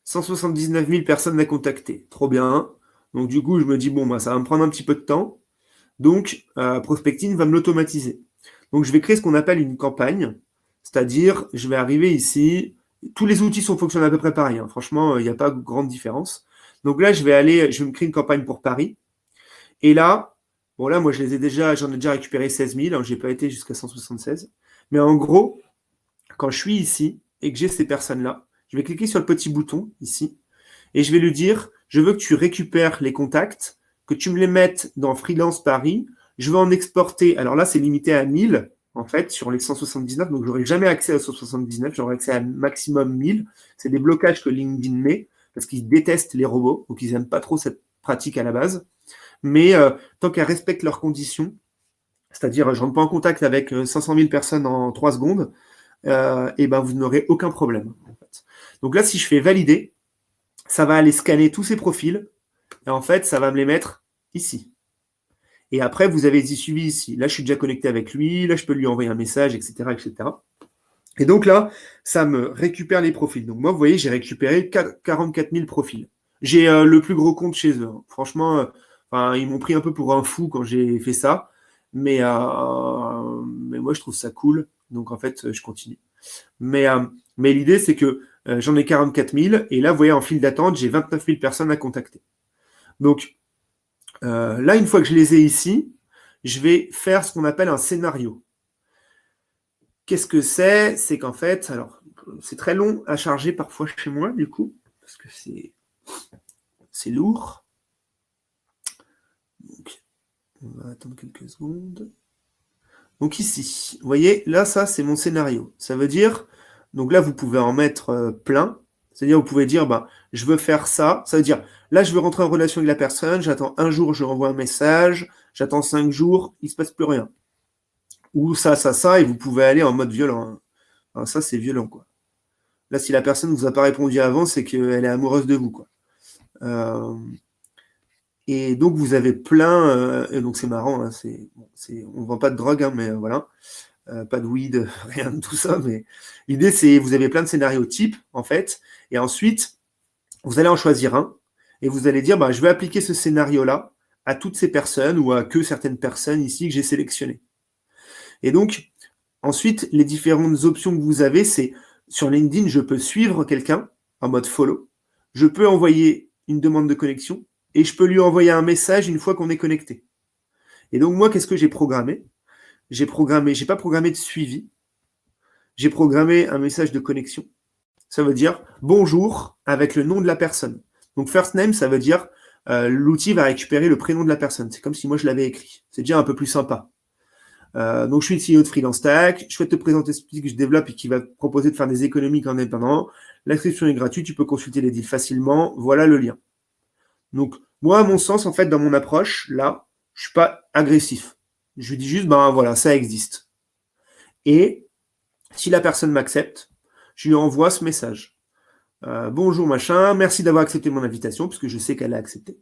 179 000 personnes à contacter. Trop bien. Donc, du coup, je me dis, bon, bah, ça va me prendre un petit peu de temps. Donc, Prospecting va me l'automatiser. Donc, je vais créer ce qu'on appelle une campagne. C'est-à-dire, je vais arriver ici. Tous les outils fonctionnent à peu près pareil. Hein. Franchement, il n'y a pas de grande différence. Donc là, je vais me créer une campagne pour Paris. Et là, bon là, moi, j'en ai déjà récupéré 16 000. Hein, je n'ai pas été jusqu'à 176. Mais en gros, quand je suis ici et que j'ai ces personnes-là, je vais cliquer sur le petit bouton ici et je vais lui dire, je veux que tu récupères les contacts, que tu me les mettes dans Freelance Paris. Je veux en exporter. Alors là, c'est limité à 1000. En fait, sur les 179, donc j'aurai jamais accès à 179, j'aurai accès à maximum 1000. C'est des blocages que LinkedIn met, parce qu'ils détestent les robots, donc ils n'aiment pas trop cette pratique à la base. Mais tant qu'elles respectent leurs conditions, c'est-à-dire je ne rentre pas en contact avec 500 000 personnes en 3 secondes, et ben vous n'aurez aucun problème. En fait. Donc là, si je fais valider, ça va aller scanner tous ces profils, et en fait, ça va me les mettre ici. Et après, vous avez des suivis ici. Là, je suis déjà connecté avec lui. Là, je peux lui envoyer un message, etc., etc. Et donc là, ça me récupère les profils. Donc moi, vous voyez, j'ai récupéré 44 000 profils. J'ai le plus gros compte chez eux. Hein. Franchement, ils m'ont pris un peu pour un fou quand j'ai fait ça. Mais moi, je trouve ça cool. Donc, en fait, je continue. Mais l'idée, c'est que j'en ai 44 000. Et là, vous voyez, en file d'attente, j'ai 29 000 personnes à contacter. Donc, là, une fois que je les ai ici, je vais faire ce qu'on appelle un scénario. Qu'est-ce que c'est? C'est qu'en fait, alors, c'est très long à charger parfois chez moi, du coup, parce que c'est lourd. Donc, on va attendre quelques secondes. Donc ici, vous voyez, là, ça, c'est mon scénario. Ça veut dire, donc là, vous pouvez en mettre plein. C'est-à-dire, vous pouvez dire, je veux faire ça. Ça veut dire, là, je veux rentrer en relation avec la personne, j'attends un jour, je renvoie un message, j'attends 5 jours, il ne se passe plus rien. Ou ça, et vous pouvez aller en mode violent. Alors ça, c'est violent, quoi. Là, si la personne ne vous a pas répondu avant, c'est qu'elle est amoureuse de vous, quoi. Et donc, vous avez plein... et donc, c'est marrant, hein, on ne vend pas de drogue, hein, mais voilà. Pas de weed, rien de tout ça, mais l'idée, c'est vous avez plein de scénarios types, en fait, et ensuite, vous allez en choisir un, et vous allez dire, je vais appliquer ce scénario-là à toutes ces personnes, ou à que certaines personnes ici que j'ai sélectionnées. Et donc, Ensuite, les différentes options que vous avez, c'est sur LinkedIn, je peux suivre quelqu'un en mode follow, je peux envoyer une demande de connexion et je peux lui envoyer un message une fois qu'on est connecté. Et donc moi, qu'est-ce que j'ai programmé ? J'ai pas programmé de suivi, j'ai programmé un message de connexion. Ça veut dire bonjour avec le nom de la personne. Donc first name, ça veut dire l'outil va récupérer le prénom de la personne. C'est comme si moi je l'avais écrit. C'est déjà un peu plus sympa. Donc, je suis le CEO de Freelance Tech. Je souhaite te présenter ce outil que je développe et qui va te proposer de faire des économies en indépendant. L'inscription est gratuite. Tu peux consulter les deals facilement. Voilà le lien. Donc, moi, à mon sens, en fait, dans mon approche, là, je suis pas agressif. Je lui dis juste, ben voilà, ça existe. Et si la personne m'accepte, je lui envoie ce message. Bonjour machin, merci d'avoir accepté mon invitation, puisque je sais qu'elle a accepté.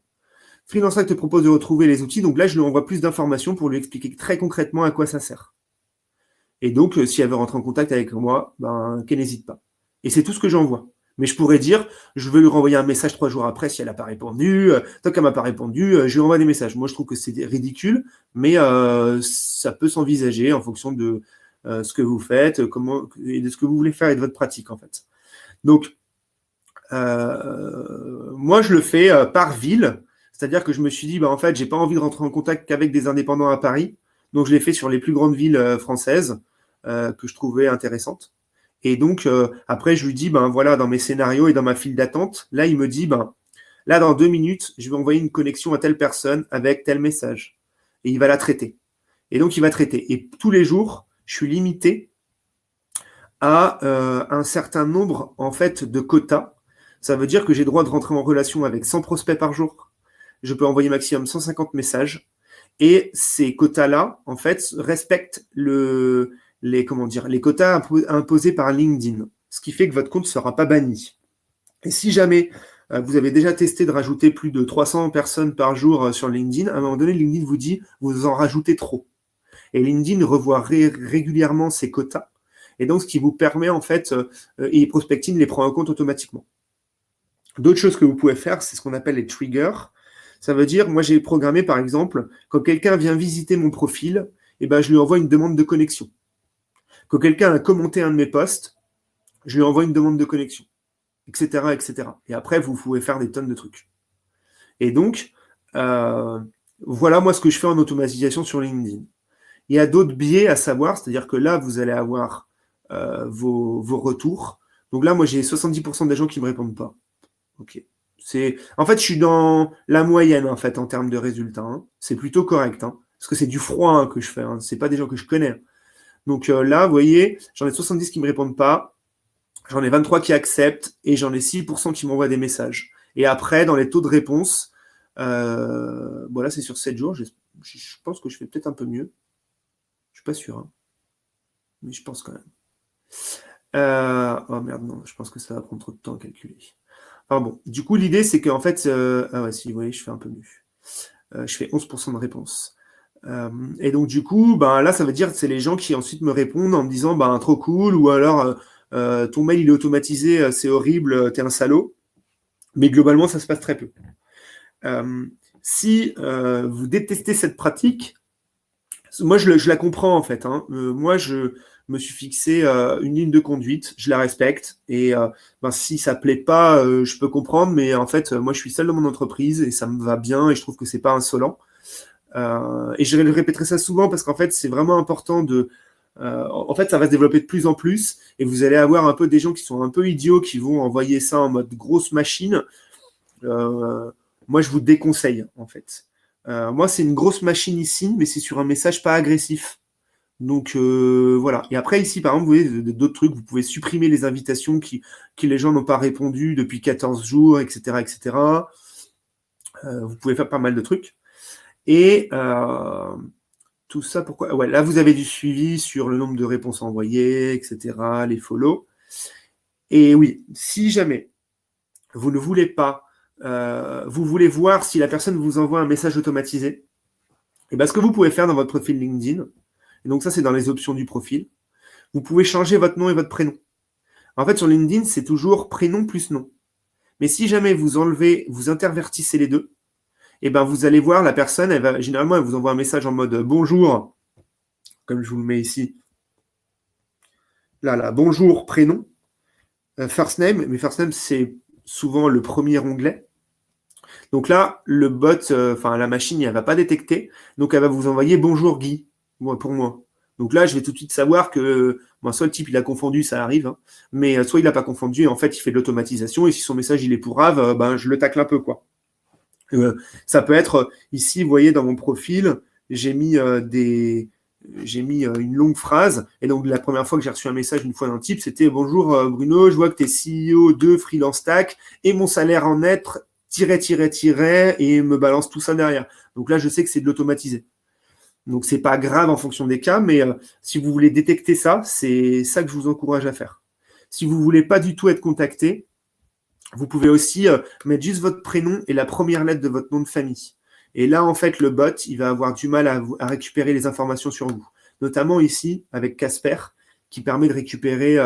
Freelance Tech te propose de retrouver les outils, donc là, je lui envoie plus d'informations pour lui expliquer très concrètement à quoi ça sert. Et donc, si elle veut rentrer en contact avec moi, ben, qu'elle n'hésite pas. Et c'est tout ce que j'envoie. Mais je pourrais dire, je vais lui renvoyer un message 3 jours après si elle n'a pas répondu. Tant qu'elle m'a pas répondu, je lui envoie des messages. Moi, je trouve que c'est ridicule, mais ça peut s'envisager en fonction de ce que vous faites, comment et de ce que vous voulez faire et de votre pratique, en fait. Donc, moi, je le fais par ville. C'est-à-dire que je me suis dit, bah, en fait, j'ai pas envie de rentrer en contact qu'avec des indépendants à Paris. Donc, je l'ai fait sur les plus grandes villes françaises que je trouvais intéressantes. Et donc, après, je lui dis, ben voilà, dans mes scénarios et dans ma file d'attente, là, il me dit, ben là, dans 2 minutes, je vais envoyer une connexion à telle personne avec tel message. Et il va la traiter. Et donc, il va traiter. Et tous les jours, je suis limité à un certain nombre, en fait, de quotas. Ça veut dire que j'ai le droit de rentrer en relation avec 100 prospects par jour. Je peux envoyer maximum 150 messages. Et ces quotas-là, en fait, respectent les quotas imposés par LinkedIn. Ce qui fait que votre compte ne sera pas banni. Et si jamais vous avez déjà testé de rajouter plus de 300 personnes par jour sur LinkedIn, à un moment donné, LinkedIn vous dit vous en rajoutez trop. Et LinkedIn revoit régulièrement ces quotas. Et donc, ce qui vous permet, en fait, et Prospecting les prend en compte automatiquement. D'autres choses que vous pouvez faire, c'est ce qu'on appelle les triggers. Ça veut dire, moi j'ai programmé par exemple, quand quelqu'un vient visiter mon profil, eh ben, je lui envoie une demande de connexion. Quand quelqu'un a commenté un de mes posts, je lui envoie une demande de connexion, etc., etc. Et après, vous pouvez faire des tonnes de trucs. Et donc, voilà moi ce que je fais en automatisation sur LinkedIn. Il y a d'autres biais à savoir, c'est-à-dire que là, vous allez avoir vos retours. Donc là, moi j'ai 70% des gens qui ne me répondent pas. Ok. En fait, je suis dans la moyenne, en fait, en termes de résultats. Hein. C'est plutôt correct, hein, parce que c'est du froid hein, que je fais. Hein. C'est pas des gens que je connais. Donc là, vous voyez, j'en ai 70 qui me répondent pas, j'en ai 23 qui acceptent, et j'en ai 6% qui m'envoient des messages. Et après, dans les taux de réponse, bon là, c'est sur 7 jours. Je pense que je fais peut-être un peu mieux. Je suis pas sûr, hein. Mais je pense quand même. Oh merde, non, je pense que ça va prendre trop de temps à calculer. Enfin bon, du coup, l'idée, c'est qu'en fait, ah ouais, si vous voyez, je fais un peu mieux. Je fais 11% de réponse. Et donc, du coup, ben, là, ça veut dire que c'est les gens qui ensuite me répondent en me disant, ben, trop cool, ou alors, ton mail, il est automatisé, c'est horrible, t'es un salaud. Mais globalement, ça se passe très peu. Si vous détestez cette pratique, moi, je la comprends, en fait. Hein. Moi, je me suis fixé une ligne de conduite, je la respecte, et ben, si ça plaît pas, je peux comprendre, mais en fait, moi je suis seul dans mon entreprise et ça me va bien et je trouve que c'est pas insolent. Et je répéterai ça souvent parce qu'en fait, c'est vraiment important en fait, ça va se développer de plus en plus et vous allez avoir un peu des gens qui sont un peu idiots qui vont envoyer ça en mode grosse machine. Moi, je vous déconseille, en fait. Moi, c'est une grosse machine ici, mais c'est sur un message pas agressif. Donc voilà. Et après ici, par exemple, vous voyez d'autres trucs, vous pouvez supprimer les invitations qui les gens n'ont pas répondu depuis 14 jours, etc., etc. Vous pouvez faire pas mal de trucs. Et tout ça, pourquoi ? Ouais, là, vous avez du suivi sur le nombre de réponses envoyées, etc., les follow. Et oui, si jamais vous ne voulez pas, vous voulez voir si la personne vous envoie un message automatisé, et ben, ce que vous pouvez faire dans votre profil LinkedIn, et donc ça, c'est dans les options du profil. Vous pouvez changer votre nom et votre prénom. En fait, sur LinkedIn, c'est toujours prénom plus nom. Mais si jamais vous intervertissez les deux, et ben vous allez voir la personne, généralement, elle vous envoie un message en mode bonjour, comme je vous le mets ici. là, bonjour, prénom, first name, mais first name, c'est souvent le premier onglet. Donc là, le bot, la machine, elle va pas détecter, donc elle va vous envoyer bonjour Guy, pour moi. Donc là, je vais tout de suite savoir que soit le type il a confondu, ça arrive, hein, mais soit il n'a pas confondu, et en fait il fait de l'automatisation, et si son message il est pour Rave, je le tacle un peu, quoi. Ça peut être ici, vous voyez dans mon profil, j'ai mis une longue phrase, et donc la première fois que j'ai reçu un message une fois d'un type, c'était bonjour Bruno, je vois que tu es CEO de Freelance Stack et mon salaire en net et me balance tout ça derrière. Donc là, je sais que c'est de l'automatisé. Donc c'est pas grave en fonction des cas, mais si vous voulez détecter ça, c'est ça que je vous encourage à faire. Si vous voulez pas du tout être contacté, vous pouvez aussi mettre juste votre prénom et la première lettre de votre nom de famille. Et là, en fait, le bot, il va avoir du mal à récupérer les informations sur vous. Notamment ici, avec Casper, qui permet de récupérer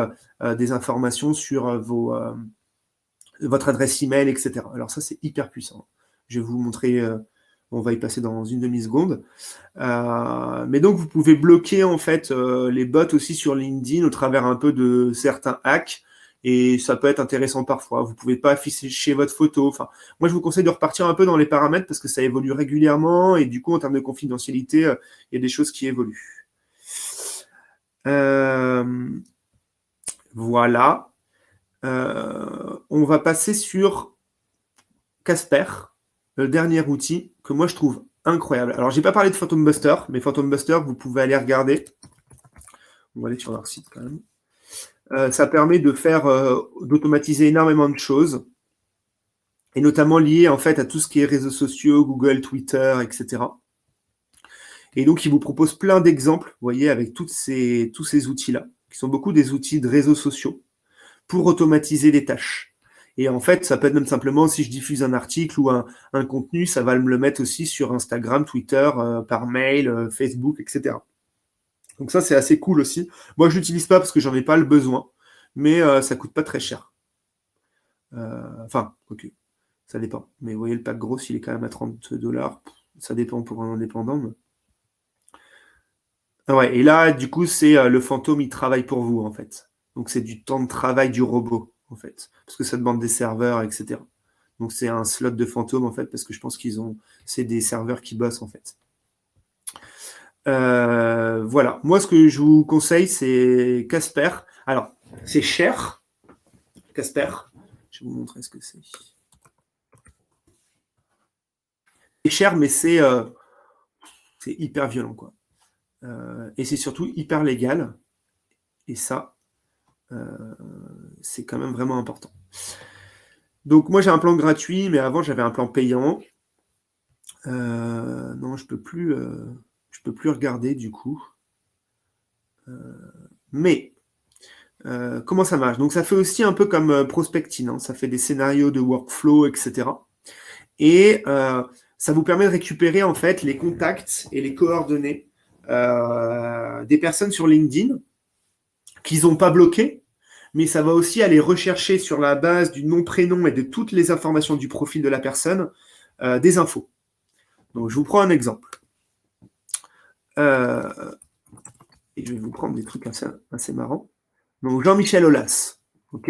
des informations sur votre adresse email, etc. Alors ça, c'est hyper puissant. Je vais vous montrer, on va y passer dans une demi-seconde. Mais donc, vous pouvez bloquer en fait les bots aussi sur LinkedIn au travers un peu de certains hacks. Et ça peut être intéressant parfois. Vous pouvez pas afficher votre photo. Enfin, moi, je vous conseille de repartir un peu dans les paramètres parce que ça évolue régulièrement et du coup, en termes de confidentialité, il y a des choses qui évoluent. Voilà. On va passer sur Casper, le dernier outil que moi je trouve incroyable. Alors, j'ai pas parlé de Phantom Buster, mais Phantom Buster, vous pouvez aller regarder. On va aller sur leur site quand même. Ça permet de faire d'automatiser énormément de choses, et notamment lié en fait à tout ce qui est réseaux sociaux, Google, Twitter, etc. Et donc, il vous propose plein d'exemples, vous voyez, avec tous ces outils-là, qui sont beaucoup des outils de réseaux sociaux, pour automatiser des tâches. Et en fait, ça peut être même simplement, si je diffuse un article ou un contenu, ça va me le mettre aussi sur Instagram, Twitter, par mail, Facebook, etc. Donc ça, c'est assez cool aussi. Moi, je l'utilise pas parce que j'en ai pas le besoin, mais ça coûte pas très cher. Ok, ça dépend. Mais vous voyez, le pack gros, il est quand même à $30. Ça dépend pour un indépendant. Mais... ouais, et là, du coup, c'est le fantôme, il travaille pour vous, en fait. Donc, c'est du temps de travail du robot, en fait. Parce que ça demande des serveurs, etc. Donc, c'est un slot de fantôme, en fait, parce que je pense c'est des serveurs qui bossent, en fait. Voilà. Moi, ce que je vous conseille, c'est Casper. Alors, c'est cher, Casper. Je vais vous montrer ce que c'est. C'est cher, mais c'est hyper violent, quoi. Et c'est surtout hyper légal. Et ça, c'est quand même vraiment important. Donc, moi, j'ai un plan gratuit, mais avant, j'avais un plan payant. Non, je peux plus regarder, du coup. Mais, comment ça marche? Donc, ça fait aussi un peu comme prospecting. Hein. Ça fait des scénarios de workflow, etc. Et ça vous permet de récupérer, en fait, les contacts et les coordonnées des personnes sur LinkedIn qu'ils n'ont pas bloquées, mais ça va aussi aller rechercher sur la base du nom, prénom et de toutes les informations du profil de la personne des infos. Donc, je vous prends un exemple. Et je vais vous prendre des trucs assez marrants. Donc, Jean-Michel Aulas. OK.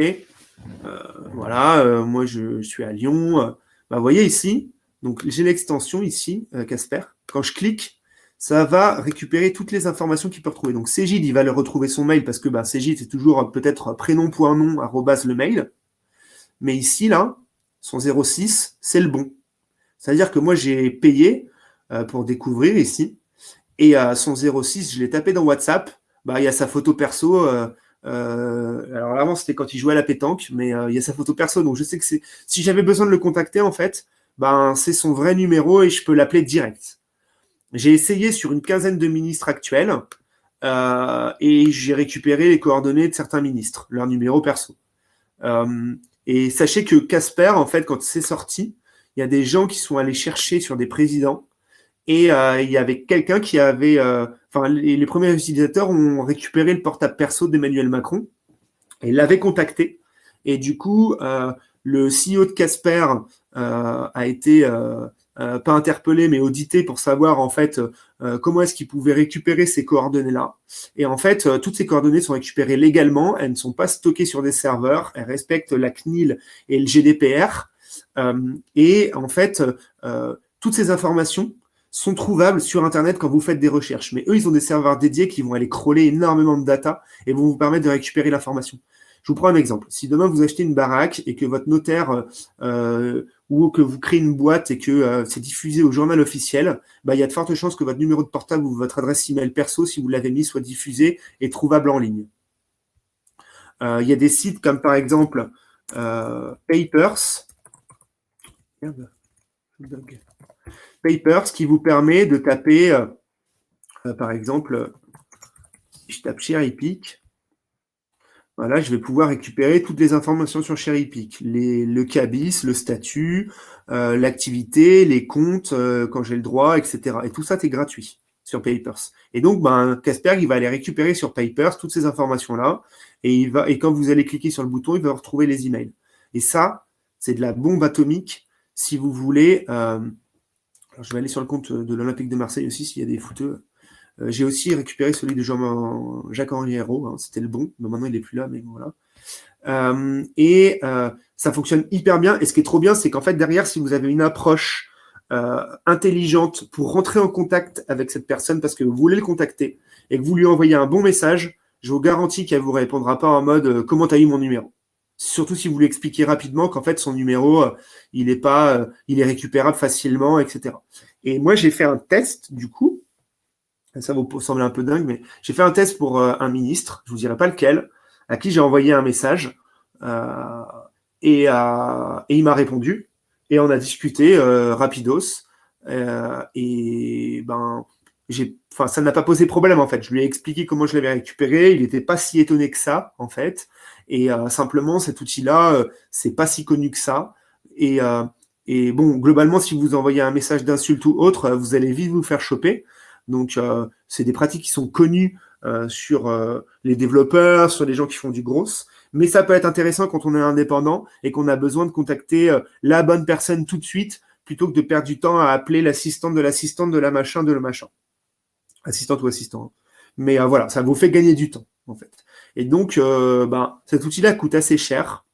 Voilà, moi, je suis à Lyon. Vous voyez ici, donc j'ai l'extension ici, Casper. Quand je clique, ça va récupérer toutes les informations qu'il peut retrouver. Donc, Cégide, il va le retrouver son mail parce que Cégide, c'est toujours peut-être prénom.nom @ le mail. Mais ici, là, son 06, c'est le bon. C'est-à-dire que moi, j'ai payé pour découvrir ici. Et son 06, je l'ai tapé dans WhatsApp. Il y a sa photo perso. Alors avant, c'était quand il jouait à la pétanque, mais il y a sa photo perso. Donc, je sais que si j'avais besoin de le contacter, en fait, c'est son vrai numéro et je peux l'appeler direct. J'ai essayé sur une quinzaine de ministres actuels et j'ai récupéré les coordonnées de certains ministres, leur numéro perso. Et sachez que Casper, en fait, quand c'est sorti, il y a des gens qui sont allés chercher sur des présidents et il y avait quelqu'un qui avait... les premiers utilisateurs ont récupéré le portable perso d'Emmanuel Macron et l'avaient contacté. Et du coup, le CEO de Casper a été pas interpellé, mais audité pour savoir en fait comment est-ce qu'il pouvait récupérer ces coordonnées-là. Et en fait, toutes ces coordonnées sont récupérées légalement, elles ne sont pas stockées sur des serveurs, elles respectent la CNIL et le GDPR. Et en fait, toutes ces informations sont trouvables sur Internet quand vous faites des recherches. Mais eux, ils ont des serveurs dédiés qui vont aller crawler énormément de data et vont vous permettre de récupérer l'information. Je vous prends un exemple. Si demain vous achetez une baraque et que votre notaire ou que vous créez une boîte et que c'est diffusé au journal officiel, bah, il y a de fortes chances que votre numéro de portable ou votre adresse email perso, si vous l'avez mis, soit diffusé et trouvable en ligne. Il y a des sites comme par exemple Papers. Merde. Papers qui vous permet de taper, par exemple, si je tape ShareEpic, voilà, je vais pouvoir récupérer toutes les informations sur ShareEpic, le CABIS, le statut, l'activité, les comptes, quand j'ai le droit, etc. Et tout ça, c'est gratuit sur Papers. Et donc, Casper, il va aller récupérer sur Papers toutes ces informations-là, et quand vous allez cliquer sur le bouton, il va retrouver les emails. Et ça, c'est de la bombe atomique si vous voulez. Alors, je vais aller sur le compte de l'Olympique de Marseille aussi, s'il y a des footeux. J'ai aussi récupéré celui de Jacques-Henri Hérault, hein, c'était le bon, mais maintenant il n'est plus là, mais voilà. Ça fonctionne hyper bien, et ce qui est trop bien, c'est qu'en fait, derrière, si vous avez une approche intelligente pour rentrer en contact avec cette personne, parce que vous voulez le contacter, et que vous lui envoyez un bon message, je vous garantis qu'elle ne vous répondra pas en mode « Comment tu as eu mon numéro ?» Surtout si vous lui expliquez rapidement qu'en fait, son numéro, il est récupérable facilement, etc. Et moi, j'ai fait un test, du coup, ça vous semble un peu dingue, mais j'ai fait un test pour un ministre, je vous dirai pas lequel, à qui j'ai envoyé un message, et il m'a répondu, et on a discuté rapidos, et ça n'a pas posé problème en fait. Je lui ai expliqué comment je l'avais récupéré, il n'était pas si étonné que ça en fait, et simplement cet outil-là, c'est pas si connu que ça, et bon, globalement, si vous envoyez un message d'insulte ou autre, vous allez vite vous faire choper. Donc, c'est des pratiques qui sont connues sur les développeurs, sur les gens qui font du gros. Mais ça peut être intéressant quand on est indépendant et qu'on a besoin de contacter la bonne personne tout de suite, plutôt que de perdre du temps à appeler l'assistante de la machin de le machin. Assistante ou assistant. Hein. Mais voilà, ça vous fait gagner du temps, en fait. Et donc, cet outil-là coûte assez cher.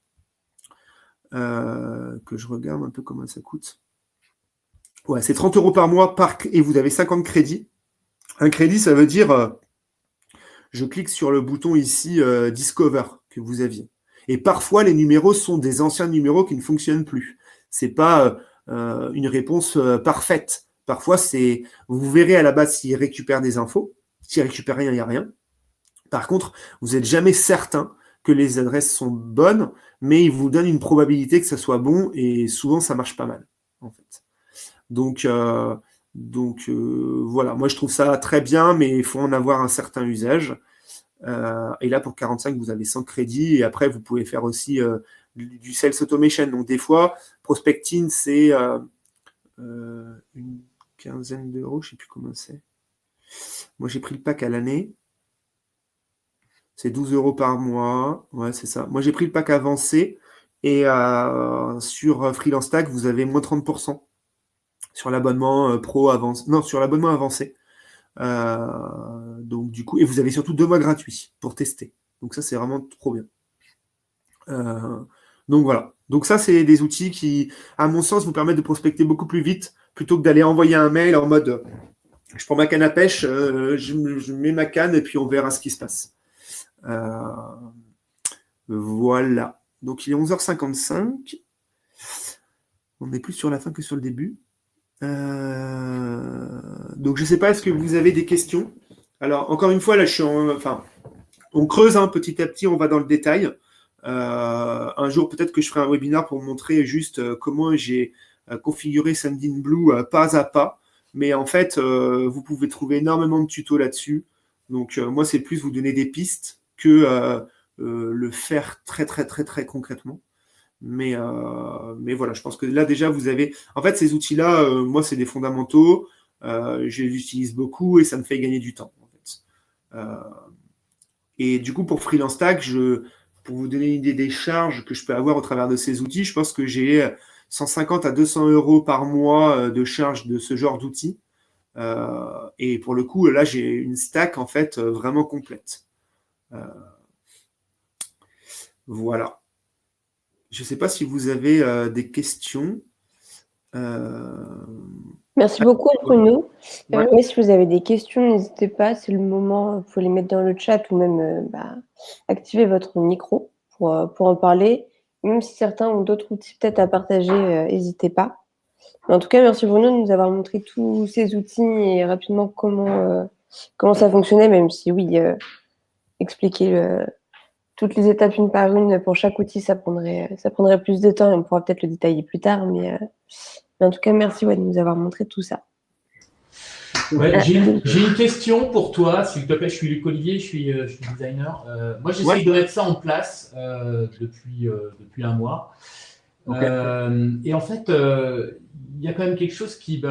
Que je regarde un peu comment ça coûte. Ouais, c'est 30 € par mois et vous avez 50 crédits. Un crédit, ça veut dire, je clique sur le bouton ici, Discover, que vous aviez. Et parfois, les numéros sont des anciens numéros qui ne fonctionnent plus. C'est pas une réponse parfaite. Parfois, vous verrez à la base s'il récupère des infos. S'il récupère rien, il n'y a rien. Par contre, vous n'êtes jamais certain que les adresses sont bonnes, mais il vous donne une probabilité que ça soit bon, et souvent, ça marche pas mal, en fait. Donc voilà, moi je trouve ça très bien, mais il faut en avoir un certain usage. Et là, pour 45, vous avez 100 crédits, et après, vous pouvez faire aussi du sales automation. Donc des fois, prospecting, c'est une quinzaine d'euros, je ne sais plus comment c'est. Moi, j'ai pris le pack à l'année. C'est 12 € par mois. Ouais, c'est ça. Moi, j'ai pris le pack avancé, et sur Freelance Tag, vous avez moins 30%. Sur l'abonnement pro avancé. Non, sur l'abonnement avancé. Donc du coup, et vous avez surtout 2 mois gratuits pour tester. Donc ça, c'est vraiment trop bien. Donc voilà. Donc ça, c'est des outils qui, à mon sens, vous permettent de prospecter beaucoup plus vite, plutôt que d'aller envoyer un mail en mode je prends ma canne à pêche, je mets ma canne et puis on verra ce qui se passe. Voilà. Donc il est 11h55. On est plus sur la fin que sur le début. Donc je ne sais pas, est-ce que vous avez des questions? Alors encore une fois, là on creuse petit à petit, on va dans le détail. Un jour peut-être que je ferai un webinaire pour vous montrer juste comment j'ai configuré Sendinblue pas à pas. Mais en fait, vous pouvez trouver énormément de tutos là-dessus. Donc moi, c'est plus vous donner des pistes que le faire très très très très concrètement. Mais voilà, je pense que là déjà vous avez. En fait, ces outils-là, moi, c'est des fondamentaux. Je les utilise beaucoup et ça me fait gagner du temps. En fait. Et du coup, pour Freelance Tag, pour vous donner une idée des charges que je peux avoir au travers de ces outils, je pense que j'ai 150 à 200 euros par mois de charge de ce genre d'outils. Et pour le coup, là, j'ai une stack en fait vraiment complète. Voilà. Je ne sais pas si vous avez des questions. Merci beaucoup, Bruno. Ouais. Oui, si vous avez des questions, n'hésitez pas, c'est le moment, vous pouvez les mettre dans le chat ou même activer votre micro pour en parler. Même si certains ont d'autres outils peut-être à partager, n'hésitez pas. Mais en tout cas, merci Bruno de nous avoir montré tous ces outils et rapidement comment ça fonctionnait, même si oui, expliquer toutes les étapes une par une pour chaque outil, ça prendrait plus de temps et on pourra peut-être le détailler plus tard. Mais en tout cas, merci de nous avoir montré tout ça. Ouais, j'ai une question pour toi, s'il te plaît. Je suis Luc Olivier, je suis designer. Moi, j'essaye de mettre ça en place depuis un mois. Okay. Et en fait, il y a quand même quelque chose qui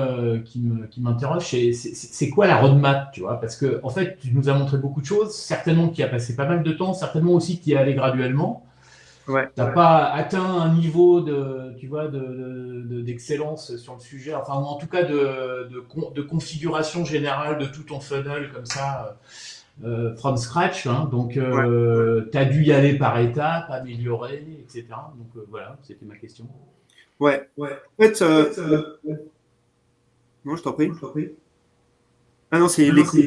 m'interroge, c'est quoi la roadmap, tu vois? Parce que en fait, tu nous as montré beaucoup de choses, certainement qui a passé pas mal de temps, certainement aussi qui est allé graduellement. Ouais. Tu n'as pas atteint un niveau d'excellence sur le sujet, enfin, ou en tout cas de configuration générale de tout ton funnel comme ça, from scratch. Hein. Donc, tu as dû y aller par étapes, améliorer, etc. Donc, voilà, c'était ma question. Ouais. En fait, non, je t'en prie. Ah non, c'est l'écho.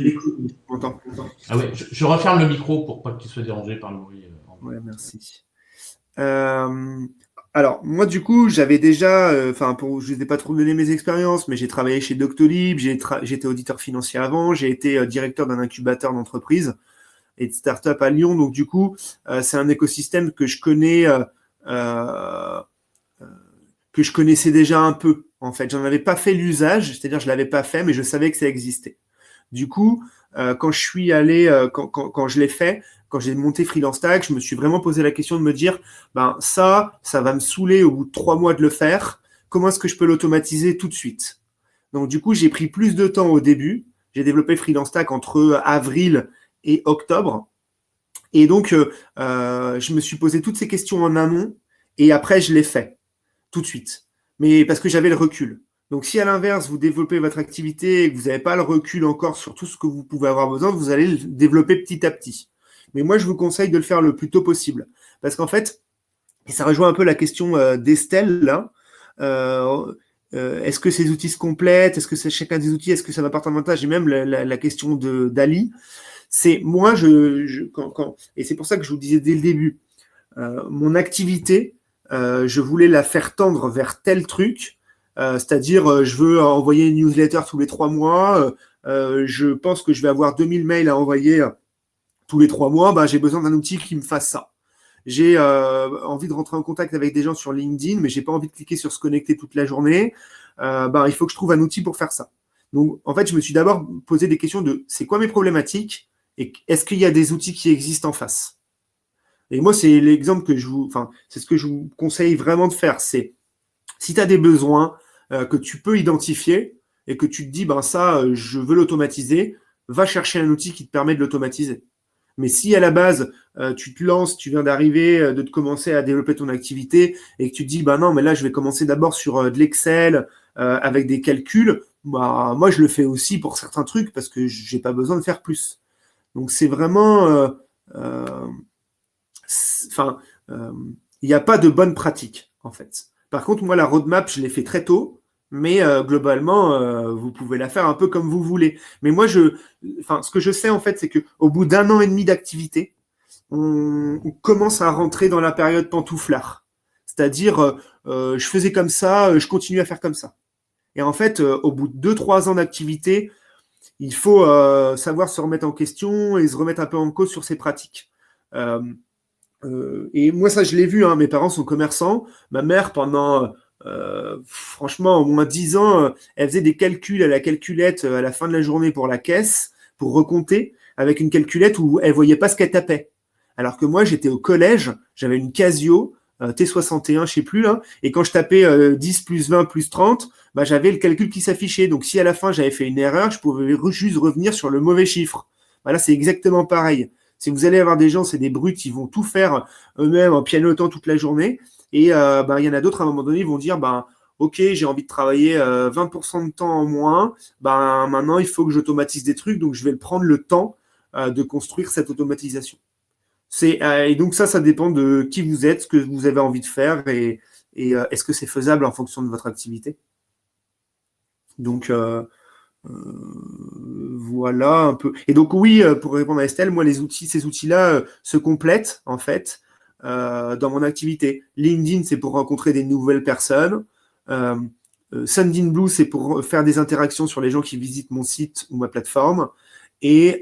Ah ouais, je referme le micro pour pas que tu sois dérangé par le bruit. Ouais, merci. Alors, moi, du coup, j'avais déjà, je n'ai pas trop donné mes expériences, mais j'ai travaillé chez Doctolib, j'étais auditeur financier avant, j'ai été directeur d'un incubateur d'entreprise et de start-up à Lyon. Donc, du coup, c'est un écosystème que je connais, que je connaissais déjà un peu. En fait, j'en avais pas fait l'usage, c'est-à-dire je l'avais pas fait, mais je savais que ça existait. Du coup, quand je suis allé, quand je l'ai fait, quand j'ai monté Freelance Stack, je me suis vraiment posé la question de me dire, ça va me saouler au bout de 3 mois de le faire. Comment est-ce que je peux l'automatiser tout de suite? Donc, du coup, j'ai pris plus de temps au début. J'ai développé Freelance Stack entre avril et octobre. Et donc, je me suis posé toutes ces questions en amont et après, je l'ai fait tout de suite. Mais parce que j'avais le recul. Donc, si à l'inverse, vous développez votre activité et que vous n'avez pas le recul encore sur tout ce que vous pouvez avoir besoin, vous allez le développer petit à petit. Mais moi, je vous conseille de le faire le plus tôt possible. Parce qu'en fait, et ça rejoint un peu la question d'Estelle, là. Est-ce que ces outils se complètent? Est-ce que c'est chacun des outils? Est-ce que ça m'apporte un avantage? Et même la question d'Ali. C'est moi, et c'est pour ça que je vous disais dès le début, mon activité, je voulais la faire tendre vers tel truc. C'est-à-dire, je veux envoyer une newsletter tous les 3 mois. Je pense que je vais avoir 2000 mails à envoyer tous les 3 mois, j'ai besoin d'un outil qui me fasse ça. J'ai envie de rentrer en contact avec des gens sur LinkedIn, mais j'ai pas envie de cliquer sur se connecter toute la journée. Il faut que je trouve un outil pour faire ça. Donc, en fait, je me suis d'abord posé des questions de c'est quoi mes problématiques et est-ce qu'il y a des outils qui existent en face? Et moi, c'est l'exemple que c'est ce que je vous conseille vraiment de faire. C'est si tu as des besoins que tu peux identifier et que tu te dis, je veux l'automatiser, va chercher un outil qui te permet de l'automatiser. Mais si à la base, tu te lances, tu viens d'arriver, de te commencer à développer ton activité et que tu te dis, non, mais là, je vais commencer d'abord sur de l'Excel avec des calculs, moi, je le fais aussi pour certains trucs parce que j'ai pas besoin de faire plus. Donc, c'est vraiment... il n'y a pas de bonne pratique, en fait. Par contre, moi, la roadmap, je l'ai fait très tôt. Mais globalement, vous pouvez la faire un peu comme vous voulez. Mais moi, ce que je sais en fait, c'est que au bout d'1 an et demi d'activité, on commence à rentrer dans la période pantouflard. C'est-à-dire, je faisais comme ça, je continue à faire comme ça. Et en fait, au bout de 2-3 ans d'activité, il faut savoir se remettre en question et se remettre un peu en cause sur ses pratiques. Et moi, ça, je l'ai vu. Mes parents sont commerçants. Ma mère, pendant franchement, au moins 10 ans, elle faisait des calculs à la calculette à la fin de la journée pour la caisse, pour recompter, avec une calculette où elle voyait pas ce qu'elle tapait. Alors que moi, j'étais au collège, j'avais une Casio T61, je sais plus là, et quand je tapais 10 plus 20 plus 30, j'avais le calcul qui s'affichait. Donc si à la fin j'avais fait une erreur, je pouvais juste revenir sur le mauvais chiffre. Là, c'est exactement pareil. Si vous allez avoir des gens, c'est des brutes, ils vont tout faire eux-mêmes en pianotant toute la journée. Et il y en a d'autres, à un moment donné, ils vont dire, ok, j'ai envie de travailler 20% de temps en moins. Maintenant, il faut que j'automatise des trucs, donc je vais prendre le temps de construire cette automatisation. Et donc ça dépend de qui vous êtes, ce que vous avez envie de faire, et est-ce que c'est faisable en fonction de votre activité. Donc voilà un peu. Et donc oui, pour répondre à Estelle, moi ces outils-là se complètent en fait dans mon activité. LinkedIn, c'est pour rencontrer des nouvelles personnes. Sendinblue, c'est pour faire des interactions sur les gens qui visitent mon site ou ma plateforme. Et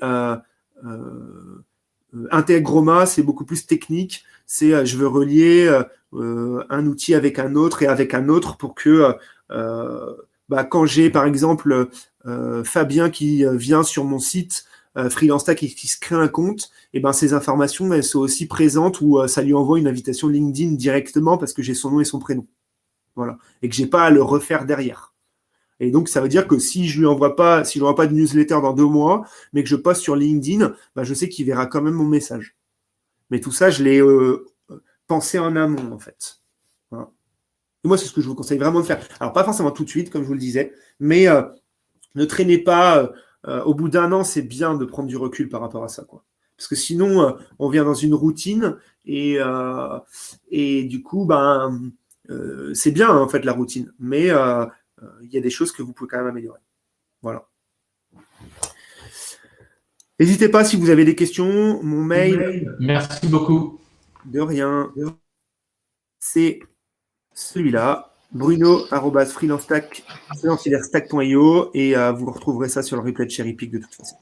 Integroma, c'est beaucoup plus technique. C'est je veux relier un outil avec un autre et avec un autre pour que quand j'ai par exemple Fabien qui vient sur mon site Freelance Stack et qui se crée un compte, et ces informations elles sont aussi présentes ou ça lui envoie une invitation LinkedIn directement parce que j'ai son nom et son prénom. Voilà. Et que j'ai pas à le refaire derrière. Et donc, ça veut dire que si je lui envoie pas de newsletter dans 2 mois, mais que je poste sur LinkedIn, je sais qu'il verra quand même mon message. Mais tout ça, je l'ai pensé en amont, en fait. Voilà. Et moi, c'est ce que je vous conseille vraiment de faire. Alors, pas forcément tout de suite, comme je vous le disais, mais ne traînez pas. Au bout d'1 an, c'est bien de prendre du recul par rapport à ça, quoi. Parce que sinon, on vient dans une routine et du coup, c'est bien, en fait, la routine. Mais il y a des choses que vous pouvez quand même améliorer. Voilà. N'hésitez pas si vous avez des questions. Mon mail. Merci beaucoup. De rien. C'est celui-là. Bruno@freelancestack.io et vous retrouverez ça sur le replay de Cherry Pick de toute façon.